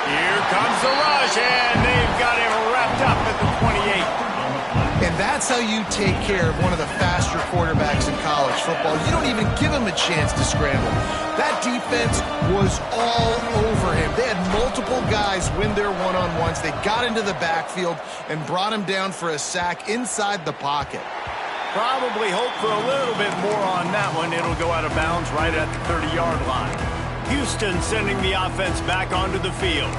Here comes the rush, and they've got him wrapped up at the 28. And that's how you take care of one of the faster quarterbacks in college football. You don't even give him a chance to scramble. That defense was all over him. They had multiple guys win their one-on-ones. They got into the backfield and brought him down for a sack inside the pocket. Probably hope for a little bit more on that one. It'll go out of bounds right at the 30-yard line. Houston sending the offense back onto the field.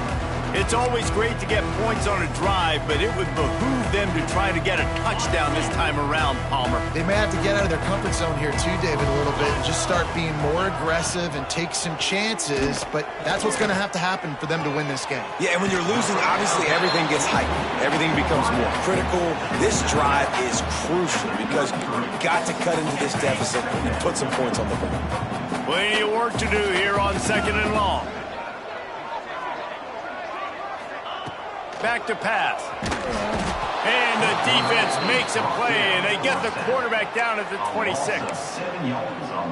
It's always great to get points on a drive, but it would behoove them to try to get a touchdown this time around, Palmer. They may have to get out of their comfort zone here too, David, a little bit, and just start being more aggressive and take some chances, but that's what's going to happen for them to win this game. Yeah, and when you're losing, obviously everything gets heightened. Everything becomes more critical. This drive is crucial because you've got to cut into this deficit and put some points on the board. Plenty of work to do here on 2nd and long. Back to pass. And the defense makes a play, and they get the quarterback down at the 26.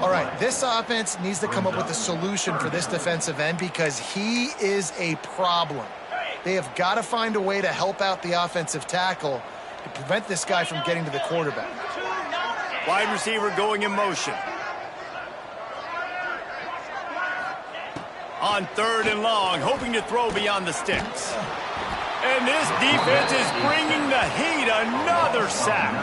All right, this offense needs to come up with a solution for this defensive end because he is a problem. They have got to find a way to help out the offensive tackle to prevent this guy from getting to the quarterback. Wide receiver going in motion. On 3rd and long, hoping to throw beyond the sticks. And this defense is bringing the heat. Another sack.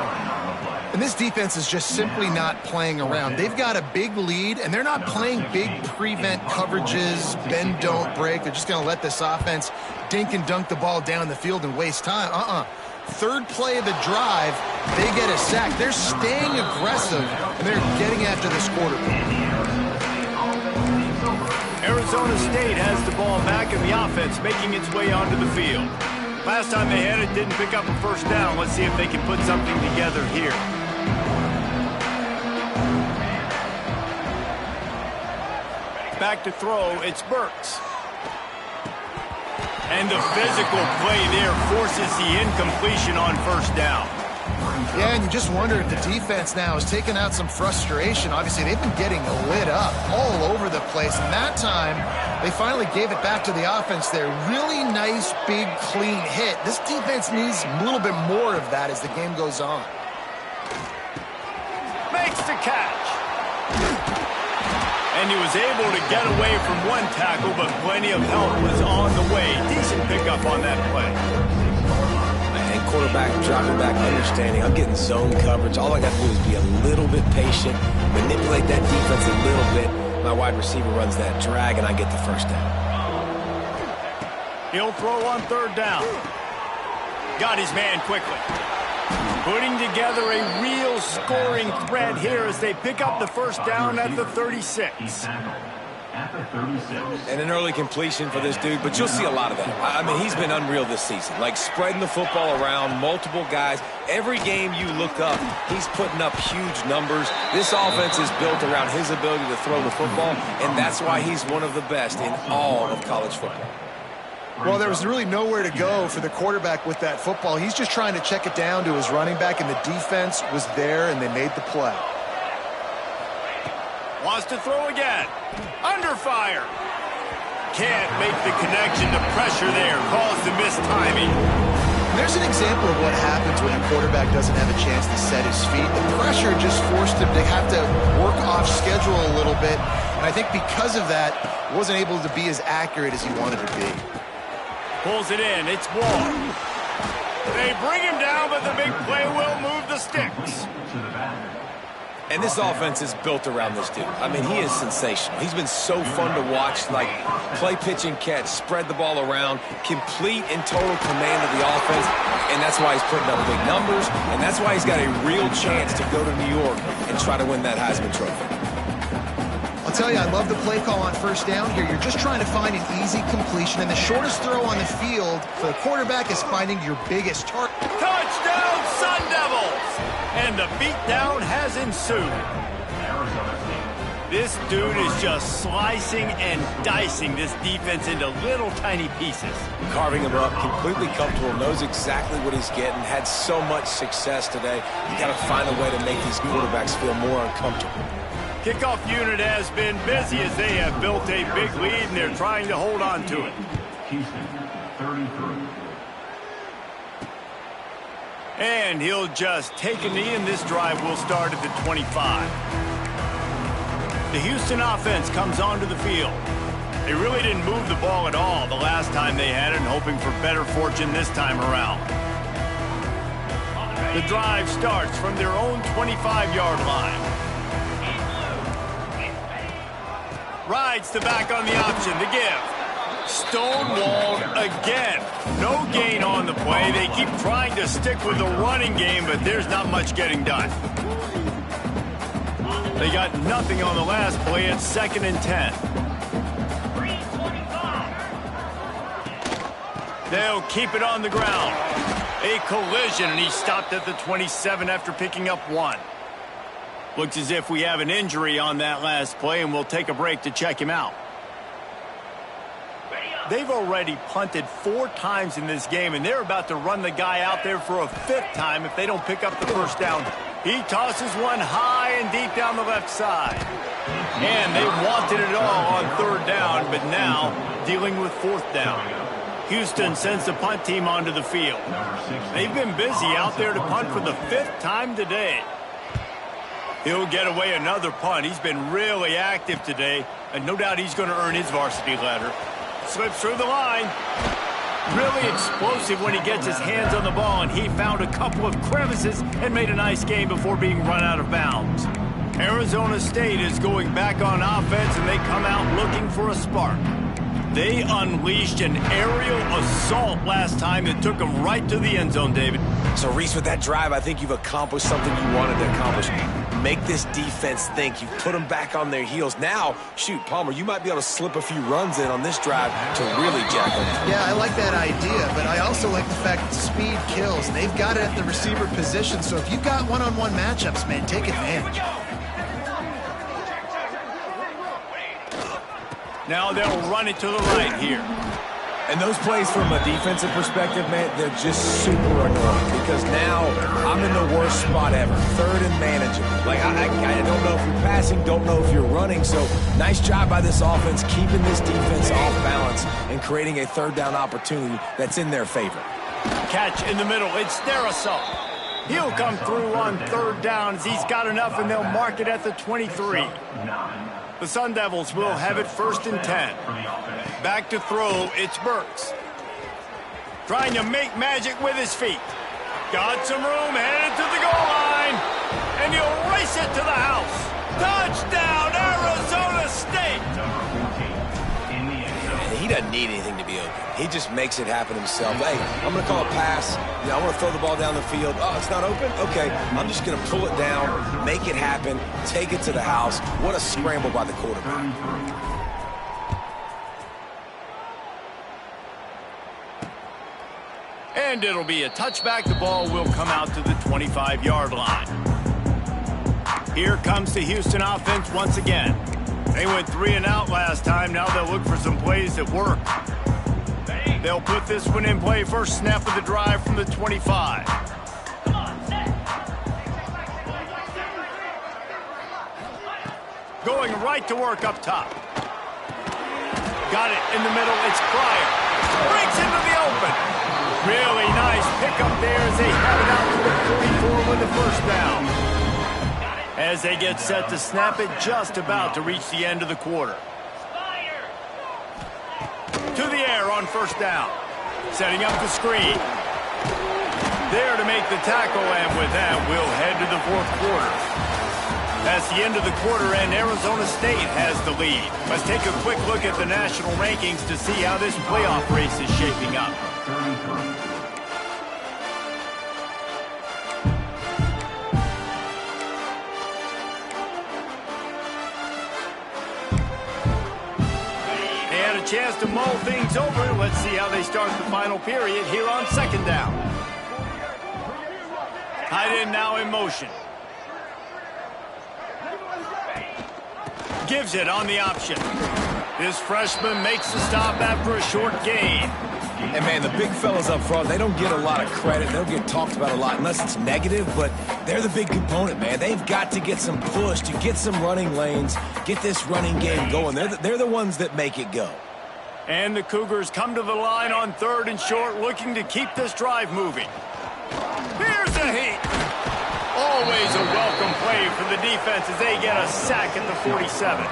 And this defense is just simply not playing around. They've got a big lead, and they're not playing big prevent coverages, bend, don't break. They're just going to let this offense dink and dunk the ball down the field and waste time. 3rd play of the drive, they get a sack. They're staying aggressive, and they're getting after this quarterback. Arizona State has the ball back, and the offense making its way onto the field. Last time they had it, didn't pick up a 1st down. Let's see if they can put something together here. Back to throw, it's Burks. And the physical play there forces the incompletion on 1st down. Yeah, and you just wonder if the defense now is taking out some frustration. Obviously, they've been getting lit up all over the place, and that time they finally gave it back to the offense there. Really nice, big, clean hit. This defense needs a little bit more of that as the game goes on. Makes the catch. And he was able to get away from one tackle, but plenty of help was on the way. Decent pickup on that play. And quarterback dropping back, understanding. I'm getting zone coverage. All I got to do is be a little bit patient, manipulate that defense a little bit. My wide receiver runs that drag, and I get the first down. He'll throw on third down. Got his man quickly. Putting together a real scoring threat here as they pick up the first down at the 36. And an early completion for this dude, but you'll see a lot of that. I mean, he's been unreal this season, like spreading the football around, multiple guys. Every game you look up, he's putting up huge numbers. This offense is built around his ability to throw the football, and that's why he's one of the best in all of college football. Well, there was really nowhere to go for the quarterback with that football. He's just trying to check it down to his running back, and the defense was there, and they made the play. Wants to throw again. Under fire. Can't make the connection. The pressure there caused the missed timing. There's an example of what happens when a quarterback doesn't have a chance to set his feet. The pressure just forced him to have to work off schedule a little bit, and I think because of that, wasn't able to be as accurate as he wanted to be. Pulls it in. It's Wall. They bring him down, but the big play will move the sticks. And this offense is built around this dude. I mean, he is sensational. He's been so fun to watch, like play, pitch, and catch, spread the ball around, complete and total command of the offense, and that's why he's putting up big numbers, and that's why he's got a real chance to go to New York and try to win that Heisman Trophy. I'll tell you, I love the play call on first down here. You're just trying to find an easy completion, and the shortest throw on the field for the quarterback is finding your biggest target. Touchdown, Sun Devils! And the beatdown has ensued. This dude is just slicing and dicing this defense into little tiny pieces. Carving him up, completely comfortable, knows exactly what he's getting, had so much success today. You got to find a way to make these quarterbacks feel more uncomfortable. Kickoff unit has been busy as they have built a big lead, and they're trying to hold on to it. Houston, 33. And he'll just take a knee, and this drive will start at the 25. The Houston offense comes onto the field. They really didn't move the ball at all the last time they had it, and hoping for better fortune this time around. The drive starts from their own 25-yard line. Rides the back on the option to give. Stonewalled again. No gain on the play. They keep trying to stick with the running game, but there's not much getting done. They got nothing on the last play. It's 2nd and 10. They'll keep it on the ground. A collision, and he stopped at the 27 after picking up 1. Looks as if we have an injury on that last play, and we'll take a break to check him out. They've already punted 4 times in this game, and they're about to run the guy out there for a 5th time if they don't pick up the first down. He tosses one high and deep down the left side. And they wanted it all on 3rd down, but now dealing with 4th down. Houston sends the punt team onto the field. They've been busy out there to punt for the 5th time today. He'll get away another punt. He's been really active today, and no doubt he's going to earn his varsity letter. Slips through the line. Really explosive when he gets his hands on the ball, and he found a couple of crevices and made a nice game before being run out of bounds. Arizona State is going back on offense, and they come out looking for a spark. They unleashed an aerial assault last time that took them right to the end zone, David. So, Reese, with that drive, I think you've accomplished something you wanted to accomplish. Make this defense think. You've put them back on their heels. Now, shoot, Palmer, you might be able to slip a few runs in on this drive to really jack them. Yeah, I like that idea, but I also like the fact that speed kills. And they've got it at the receiver position, so if you've got one-on-one matchups, man, take advantage. Now they'll run it to the right here. And those plays from a defensive perspective, man, they're just super annoying because now I'm in the worst spot ever. Third and manageable. Like, I don't know if you're passing, don't know if you're running. So nice job by this offense keeping this defense off balance and creating a third down opportunity that's in their favor. Catch in the middle. It's Darisaw. He'll come through on third down as he's got enough, and they'll mark it at the 23. The Sun Devils will have it 1st and 10. Back to throw, it's Burks. Trying to make magic with his feet. Got some room, headed to the goal line. And he'll race it to the house. Touchdown, Arizona State! And he doesn't need anything to be open. He just makes it happen himself. Hey, I'm going to call a pass. I want to throw the ball down the field. Oh, it's not open? Okay, I'm just going to pull it down, make it happen, take it to the house. What a scramble by the quarterback. And it'll be a touchback. The ball will come out to the 25-yard line. Here comes the Houston offense once again. They went 3 and out last time. Now they'll look for some plays that work. They'll put this one in play. First snap of the drive from the 25. Going right to work up top. Got it in the middle. It's Pryor. Breaks into the open. Really nice pickup there as they have it out to the 44 with the first down. As they get set to snap it, just about to reach the end of the quarter. To the air on first down. Setting up the screen. There to make the tackle, and with that, we'll head to the fourth quarter. As the end of the quarter end, Arizona State has the lead. Let's take a quick look at the national rankings to see how this playoff race is shaping up. Chance to mull things over. Let's see how they start the final period here on second down. Tight end now in motion. Gives it on the option. This freshman makes the stop after a short gain. And, man, the big fellas up front, they don't get a lot of credit. They don't get talked about a lot unless it's negative, but they're the big component, man. They've got to get some push, to get some running lanes, get this running game going. They're the ones that make it go. And the Cougars come to the line on third and short, looking to keep this drive moving. Here's a heat. Always a welcome play for the defense as they get a sack at the 47.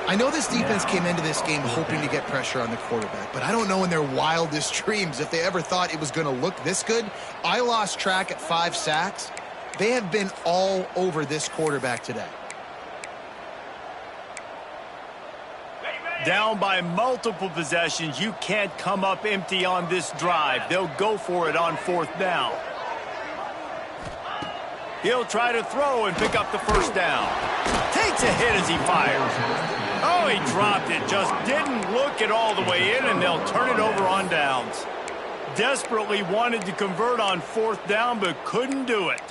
I know this defense came into this game hoping to get pressure on the quarterback, but I don't know in their wildest dreams if they ever thought it was going to look this good. I lost track at 5 sacks. They have been all over this quarterback today. Down by multiple possessions, you can't come up empty on this drive. They'll go for it on fourth down. He'll try to throw and pick up the first down. Takes a hit as he fires. Oh, he dropped it. Just didn't look it all the way in, and they'll turn it over on downs. Desperately wanted to convert on fourth down, but couldn't do it.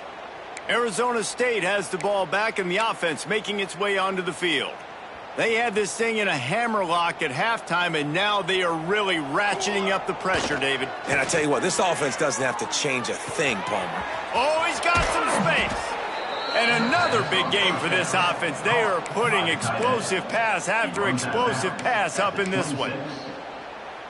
Arizona State has the ball back, and the offense making its way onto the field. They had this thing in a hammerlock at halftime, and now they are really ratcheting up the pressure, David. And I tell you what, this offense doesn't have to change a thing, Palmer. Oh, he's got some space. And another big game for this offense. They are putting explosive pass after explosive pass up in this one.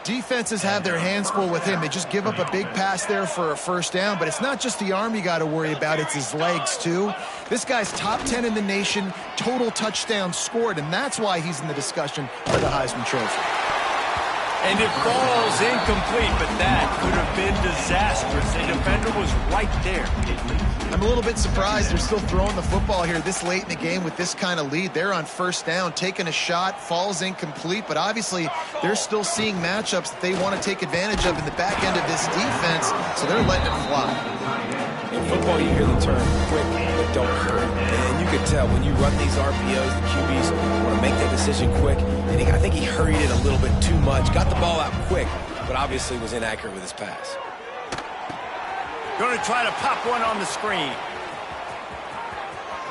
Defenses have their hands full with him. They just give up a big pass there for a first down, but it's not just the arm you got to worry about, it's his legs too. This guy's top 10 in the nation, total touchdowns scored, and that's why he's in the discussion for the Heisman Trophy. And it falls incomplete, but that could have been disastrous. The defender was right there. I'm a little bit surprised they're still throwing the football here this late in the game with this kind of lead. They're on first down, taking a shot, falls incomplete, but obviously they're still seeing matchups that they want to take advantage of in the back end of this defense, so they're letting it fly. In football, you hear the term quick, but don't hurry. And you can tell when you run these RPOs, the QBs want to make that decision quick, and I think he hurried it a little bit too much, got the ball out quick, but obviously was inaccurate with his pass. Going to try to pop one on the screen.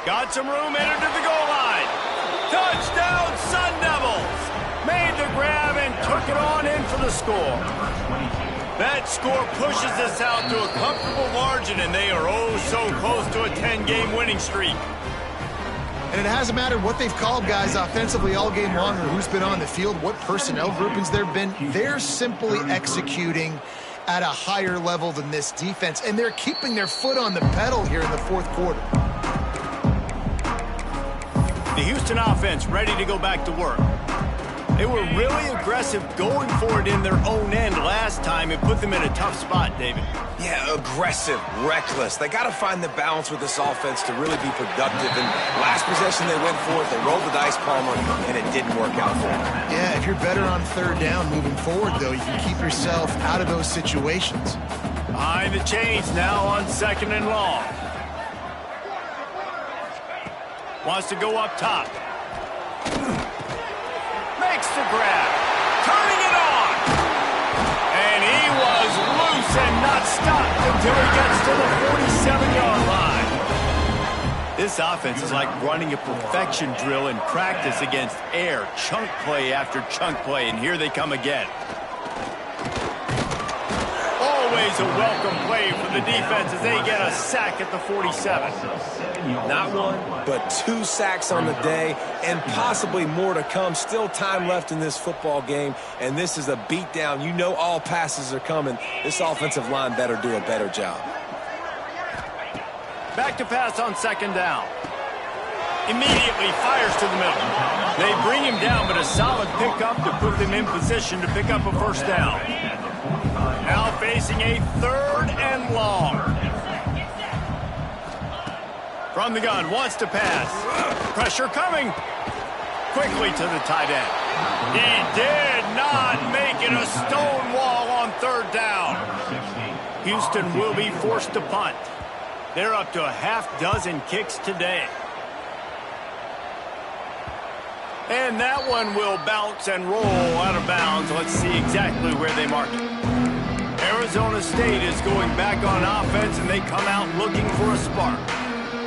Got some room, entered to the goal line. Touchdown, Sun Devils! Made the grab and took it on in for for the score. That score pushes us out to a comfortable margin, and they are oh so close to a 10-game winning streak. And it hasn't mattered what they've called, guys, offensively all game long, or who's been on the field, what personnel groupings there have been. They're simply executing at a higher level than this defense, and they're keeping their foot on the pedal here in the fourth quarter. The Houston offense ready to go back to work. They were really aggressive going for it in their own end last time. It put them in a tough spot, David. Yeah, aggressive, reckless. They got to find the balance with this offense to really be productive. And last possession they went for it, they rolled the dice, Palmer, and it didn't work out for them. Yeah, if you're better on third down moving forward, though, you can keep yourself out of those situations. Behind the chains now on second and long. Wants to go up top. Makes the grab. Turning it on. And he was loose and not stopped until he gets to the 47-yard line. This offense is like running a perfection drill in practice against air. Chunk play after chunk play, and here they come again. Always a welcome play for the defense as they get a sack at the 47. Not one, but 2 sacks on the day, and possibly more to come. Still time left in this football game, and this is a beatdown. You know all passes are coming. This offensive line better do a better job. Back to pass on second down. Immediately fires to the middle. They bring him down, but a solid pickup to put them in position to pick up a first down. Now facing a third and long. From the gun, wants to pass. Pressure coming. Quickly to the tight end. He did not make it a stone wall on third down. Houston will be forced to punt. They're up to a half-dozen kicks today. And that one will bounce and roll out of bounds. Let's see exactly where they mark it. Arizona State is going back on offense, and they come out looking for a spark.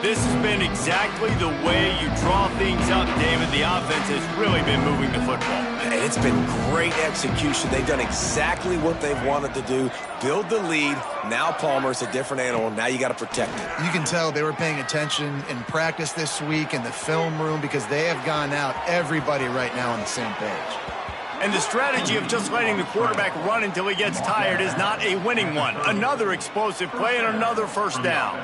This has been exactly the way you draw things up, David. The offense has really been moving the football. It's been great execution. They've done exactly what they've wanted to do. Build the lead. Now Palmer's a different animal. Now you got to protect it. You can tell they were paying attention in practice this week in the film room because they have gone out, everybody right now on the same page. And the strategy of just letting the quarterback run until he gets tired is not a winning one. Another explosive play and another first down.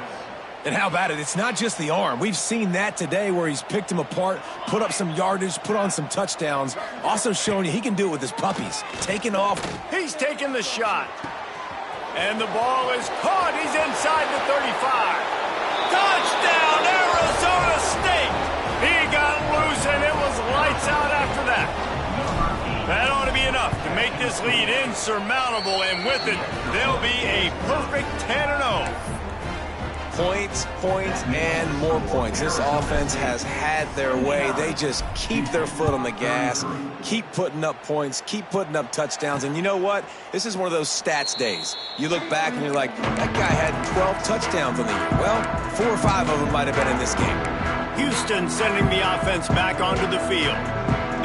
And how about it? It's not just the arm. We've seen that today where he's picked him apart, put up some yardage, put on some touchdowns. Also showing you he can do it with his puppies. Taking off. He's taking the shot. And the ball is caught. He's inside the 35. Touchdown, Arizona State. He got loose, and it was lights out after that. That ought to be enough to make this lead insurmountable, and with it, they'll be a perfect 10-0. Points, points, and more points. This offense has had their way. They just keep their foot on the gas, keep putting up points, keep putting up touchdowns. And you know what? This is one of those stats days. You look back and you're like, that guy had 12 touchdowns on the year. Well, 4 or 5 of them might have been in this game. Houston sending the offense back onto the field.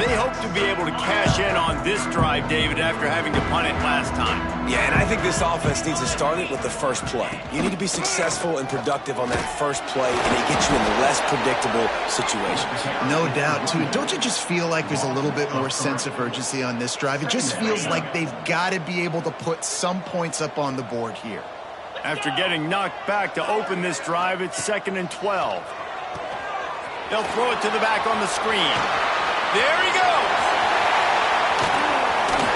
They hope to be able to cash in on this drive, David, after having to punt it last time. Yeah, and I think this offense needs to start it with the first play. You need to be successful and productive on that first play, and it gets you in less predictable situations. No doubt, too. Don't you just feel like there's a little bit more sense of urgency on this drive? It just feels like they've got to be able to put some points up on the board here. After getting knocked back to open this drive, it's 2nd and 12. They'll throw it to the back on the screen. There he goes.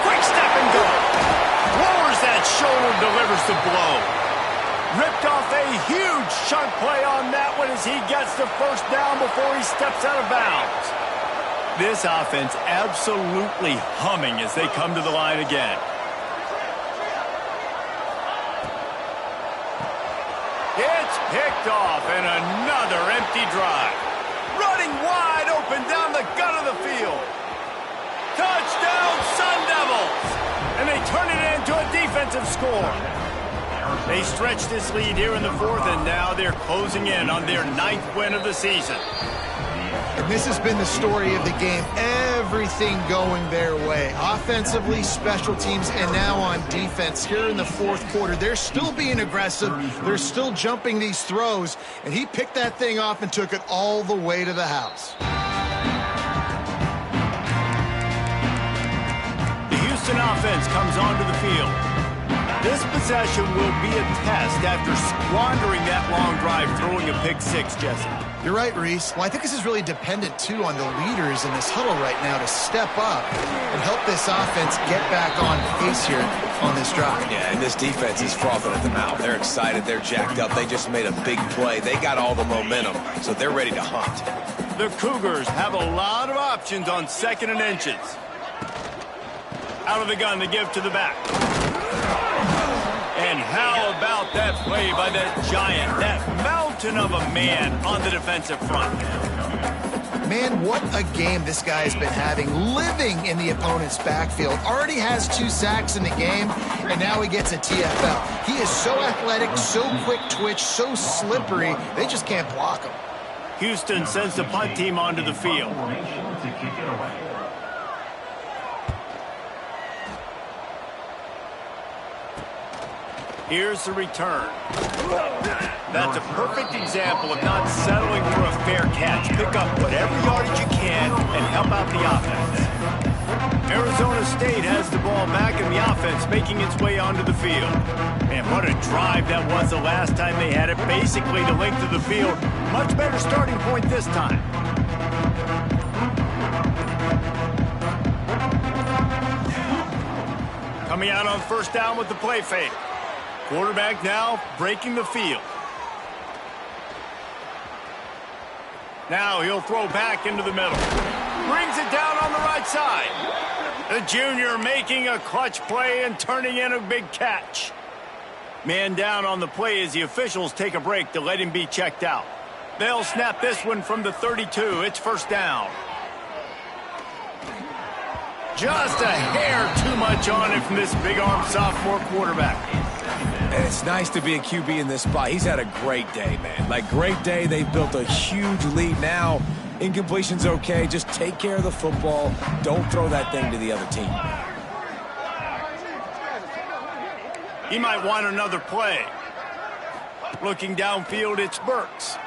Quick step and go. Lowers that shoulder, delivers the blow. Ripped off a huge chunk play on that one as he gets the first down before he steps out of bounds. This offense absolutely humming as they come to the line again. It's picked off and another empty drive. Running wide open down the gut of the field. Touchdown, Sun Devils! And they turn it into a defensive score. They stretch this lead here in the 4th, and now they're closing in on their 9th win of the season. And this has been the story of the game. everything going their way. Offensively, special teams, and now on defense here in the fourth quarter. They're still being aggressive. They're still jumping these throws, and he picked that thing off and took it all the way to the house. The Houston offense comes onto the field. This possession will be a test after squandering that long drive, throwing a pick six, Jesse. You're right, Reese. Well, I think this is really dependent, too, on the leaders in this huddle right now to step up and help this offense get back on pace here on this drive. Yeah, and this defense is frothing at the mouth. They're excited. They're jacked up. They just made a big play. They got all the momentum, so they're ready to hunt. The Cougars have a lot of options on 2nd and inches. Out of the gun to give to the back. And how about that play by that giant, that mountain of a man on the defensive front? Man, what a game this guy has been having, living in the opponent's backfield. Already has 2 sacks in the game, and now he gets a TFL. He is so athletic, so quick twitch, so slippery, they just can't block him. Houston sends the punt team onto the field. Here's the return. That's a perfect example of not settling for a fair catch. Pick up whatever yardage you can and help out the offense. Arizona State has the ball back in the offense, making its way onto the field. And what a drive that was the last time they had it. Basically the length of the field. Much better starting point this time. Coming out on 1st down with the play fake. Quarterback now breaking the field. Now he'll throw back into the middle. Brings it down on the right side. The junior making a clutch play and turning in a big catch. Man down on the play as the officials take a break to let him be checked out. They'll snap this one from the 32. It's 1st down. Just a hair too much on it from this big-arm sophomore quarterback. And it's nice to be a QB in this spot. He's had a great day, man. Like, great day. They've built a huge lead now. Incompletion's okay. Just take care of the football. Don't throw that thing to the other team. He might want another play. Looking downfield, it's Burks.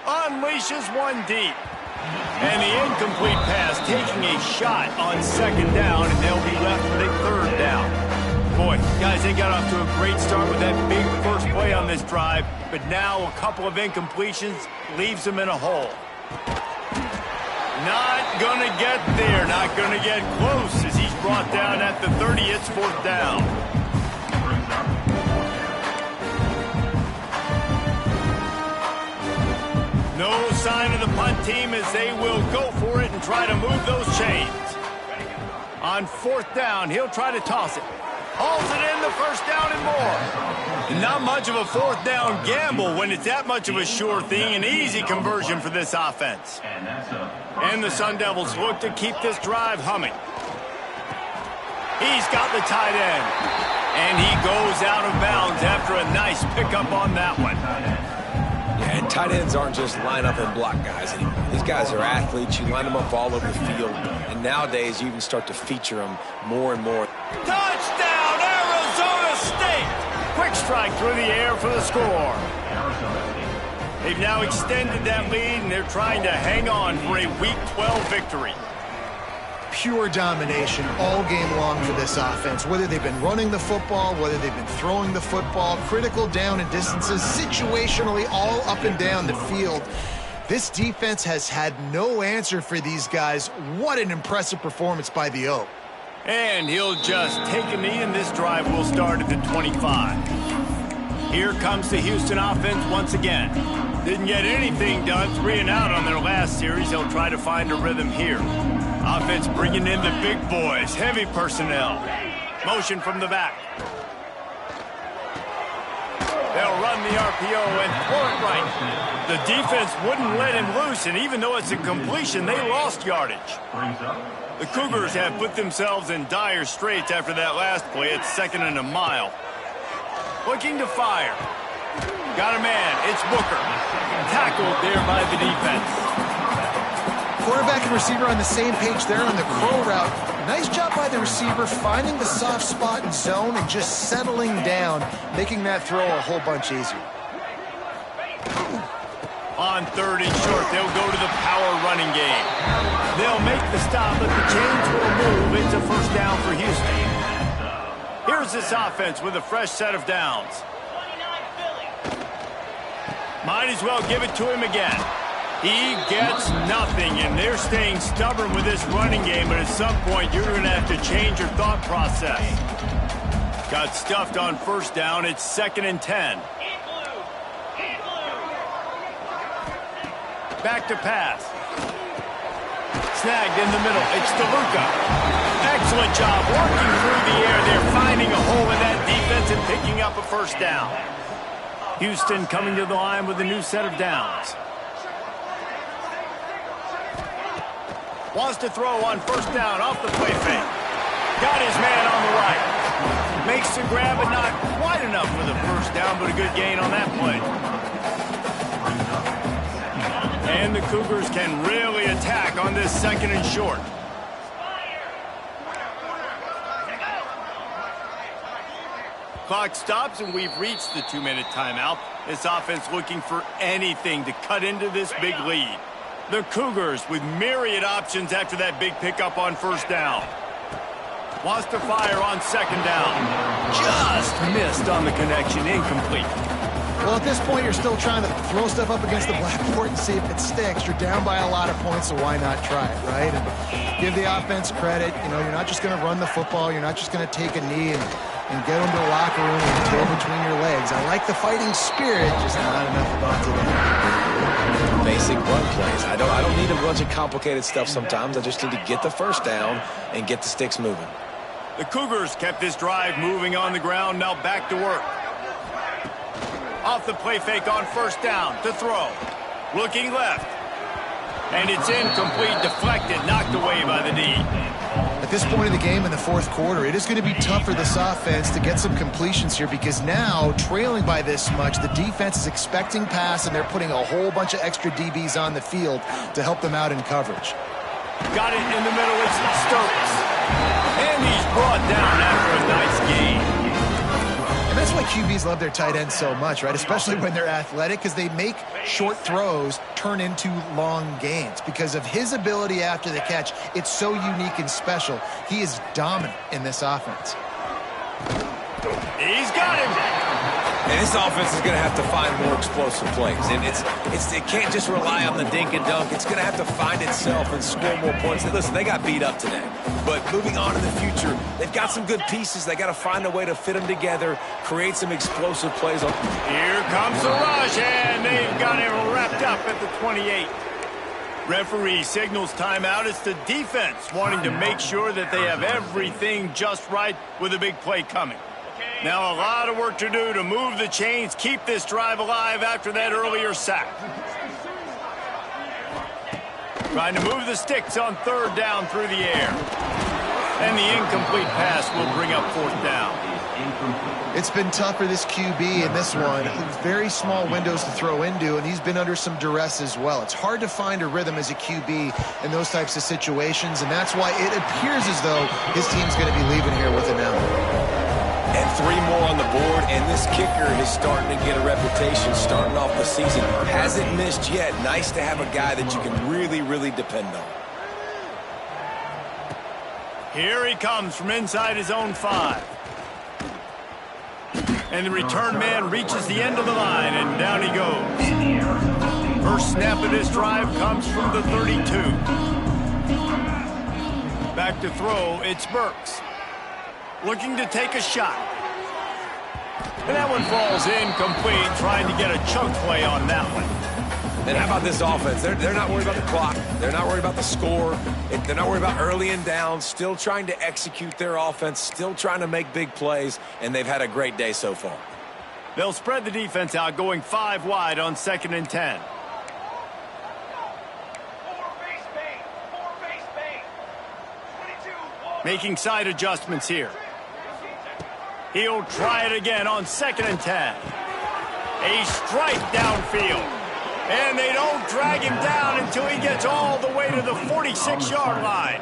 Unleashes one deep. And the incomplete pass taking a shot on 2nd down, and they'll be left with a 3rd down. Boy, guys, they got off to a great start with that big first play on this drive, but now a couple of incompletions leaves them in a hole. Not going to get there, not going to get close as he's brought down at the 30. It's 4th down. No sign of the punt team as they will go for it and try to move those chains. On 4th down, he'll try to toss it. Hauls it in the 1st down and more. Not much of a 4th down gamble when it's that much of a sure thing. An easy conversion for this offense. And the Sun Devils look to keep this drive humming. He's got the tight end. And he goes out of bounds after a nice pickup on that one. Yeah, and tight ends aren't just line up and block guys anymore. These guys are athletes. You line them up all over the field. And nowadays, you even start to feature them more and more. Touchdown, Arizona State! Quick strike through the air for the score. They've now extended that lead, and they're trying to hang on for a Week 12 victory. Pure domination all game long for this offense. Whether they've been running the football, whether they've been throwing the football, critical down and distances, situationally all up and down the field. This defense has had no answer for these guys. What an impressive performance by the O. And he'll just take a knee, and this drive will start at the 25. Here comes the Houston offense once again. Didn't get anything done, 3 and out on their last series. They'll try to find a rhythm here. Offense bringing in the big boys, heavy personnel. Motion from the back. They'll run the RPO and throw it right. The defense wouldn't let him loose, and even though it's a completion, they lost yardage. The Cougars have put themselves in dire straits after that last play. It's 2nd and a mile. Looking to fire. Got a man. It's Booker. Tackled there by the defense. quarterback and receiver on the same page there on the crow route. Nice job by the receiver finding the soft spot in zone and just settling down, making that throw a whole bunch easier. On 3rd and short, they'll go to the power running game. They'll make the stop, but the chains will move. It's a first down for Houston. Here's this offense with a fresh set of downs. Might as well give it to him again. He gets nothing, and they're staying stubborn with this running game, but at some point you're going to have to change your thought process. Got stuffed on first down. It's 2nd and 10. Back to pass. Snagged in the middle. It's DeLuca. Excellent job working through the air. They're finding a hole in that defense and picking up a first down. Houston coming to the line with a new set of downs. Wants to throw on first down off the play fake. Got his man on the right. Makes the grab, but not quite enough for the first down, but a good gain on that play. And the Cougars can really attack on this 2nd and short. Clock stops, and we've reached the 2-minute timeout. This offense looking for anything to cut into this big lead. The Cougars with myriad options after that big pickup on first down. Wants to fire on 2nd down. Just missed on the connection, incomplete. Well, at this point, you're still trying to throw stuff up against the blackboard and see if it sticks. You're down by a lot of points, so why not try it, right? And give the offense credit. You know, you're not just going to run the football. You're not just going to take a knee and get into the locker room and tail between your legs. I like the fighting spirit, just not enough about today. Basic run plays. I don't need a bunch of complicated stuff sometimes. I just need to get the first down and get the sticks moving. The Cougars kept this drive moving on the ground. Now back to work. Off the play fake on first down to throw. Looking left. And it's incomplete, deflected, knocked away by the D. At this point of the game in the 4th quarter, it is going to be tough for this offense to get some completions here because now, trailing by this much, the defense is expecting pass and they're putting a whole bunch of extra DBs on the field to help them out in coverage. Got it in the middle, it's Stokes. And he's brought down after a nice gain. And that's why QBs love their tight ends so much, right? Especially when they're athletic, because they make short throws turn into long gains. Because of his ability after the catch, it's so unique and special. He is dominant in this offense. He's got him. And this offense is going to have to find more explosive plays. And it can't just rely on the dink and dunk. It's going to have to find itself and score more points. And listen, they got beat up today. But moving on in the future, they've got some good pieces. They got to find a way to fit them together, create some explosive plays. Here comes the rush, and they've got him wrapped up at the 28. Referee signals timeout. It's the defense wanting to make sure that they have everything just right with a big play coming. Now a lot of work to do to move the chains, keep this drive alive after that earlier sack. Trying to move the sticks on 3rd down through the air. And the incomplete pass will bring up 4th down. It's been tough for this QB in this one. Very small windows to throw into, and he's been under some duress as well. It's hard to find a rhythm as a QB in those types of situations, and that's why it appears as though his team's going to be leaving here with an L. And 3 more on the board, and this kicker is starting to get a reputation starting off the season. Hasn't missed yet. Nice to have a guy that you can really, really depend on. Here he comes from inside his own 5. And the return man reaches the end of the line, and down he goes. First snap of this drive comes from the 32. Back to throw, it's Burks. Looking to take a shot. And that one falls incomplete, trying to get a choke play on that one. And how about this offense? They're not worried about the clock. They're not worried about the score. They're not worried about early and down. Still trying to execute their offense. Still trying to make big plays. And they've had a great day so far. They'll spread the defense out, going 5 wide on 2nd and 10. Making side adjustments here. He'll try it again on 2nd and 10. A strike downfield. And they don't drag him down until he gets all the way to the 46-yard line.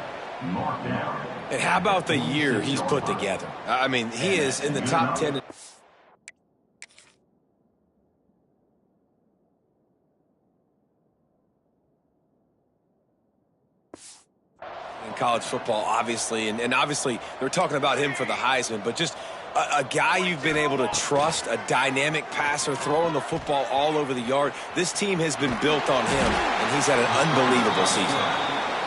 And how about the year he's put together? I mean, he is in the top 10. In college football, obviously, and obviously they're talking about him for the Heisman, but just a guy you've been able to trust, a dynamic passer, throwing the football all over the yard. This team has been built on him, and he's had an unbelievable season.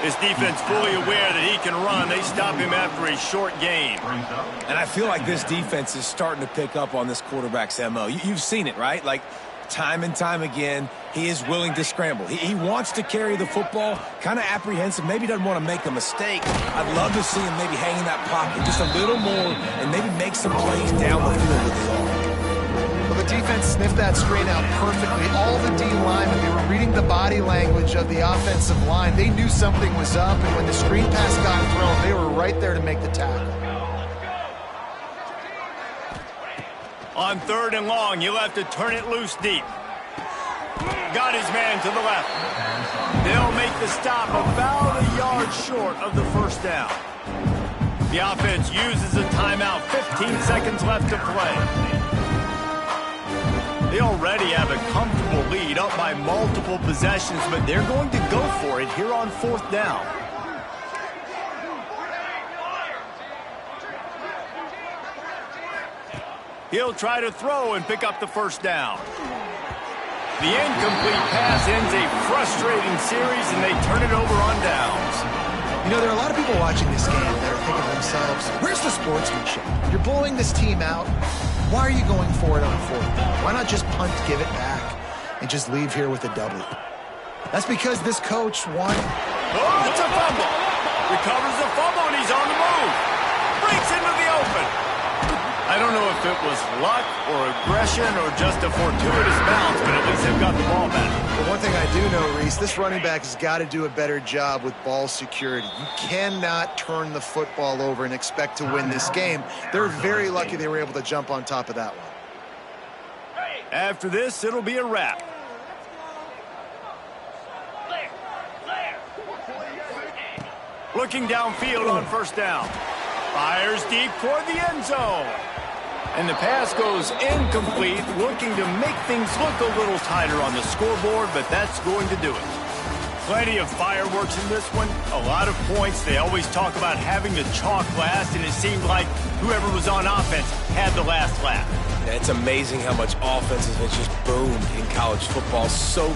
His defense fully aware that he can run. They stop him after a short gain. And I feel like this defense is starting to pick up on this quarterback's MO. You've seen it, right? Like, time and time again, he is willing to scramble. He wants to carry the football, kind of apprehensive, maybe doesn't want to make a mistake. I'd love to see him maybe hang in that pocket just a little more and maybe make some plays down the field with the arm. Well, the defense sniffed that screen out perfectly. All the D linemen, they were reading the body language of the offensive line. They knew something was up, and when the screen pass got thrown, they were right there to make the tackle. On 3rd and long, you'll have to turn it loose deep. Got his man to the left. They'll make the stop about a yard short of the first down. The offense uses a timeout. 15 seconds left to play. They already have a comfortable lead, up by multiple possessions, but they're going to go for it here on 4th down. He'll try to throw and pick up the first down. The incomplete pass ends a frustrating series, and they turn it over on downs. You know, there are a lot of people watching this game that are thinking to themselves, where's the sportsmanship? You're blowing this team out. Why are you going for it on 4th down? Why not just punt, give it back, and just leave here with a W? That's because this coach won. Oh, it's a fumble. Recovers the fumble, and he's on the move. Breaks into the open. I don't know if it was luck or aggression or just a fortuitous bounce, but at least they've got the ball back. But one thing I do know, Reese, this running back has got to do a better job with ball security. You cannot turn the football over and expect to win this game. They're very lucky they were able to jump on top of that one. After this, it'll be a wrap. Looking downfield on 1st down. Fires deep toward the end zone. And the pass goes incomplete, looking to make things look a little tighter on the scoreboard, but that's going to do it. Plenty of fireworks in this one, a lot of points. They always talk about having the chalk last, and it seemed like whoever was on offense had the last laugh. Yeah, it's amazing how much offense has just boomed in college football. So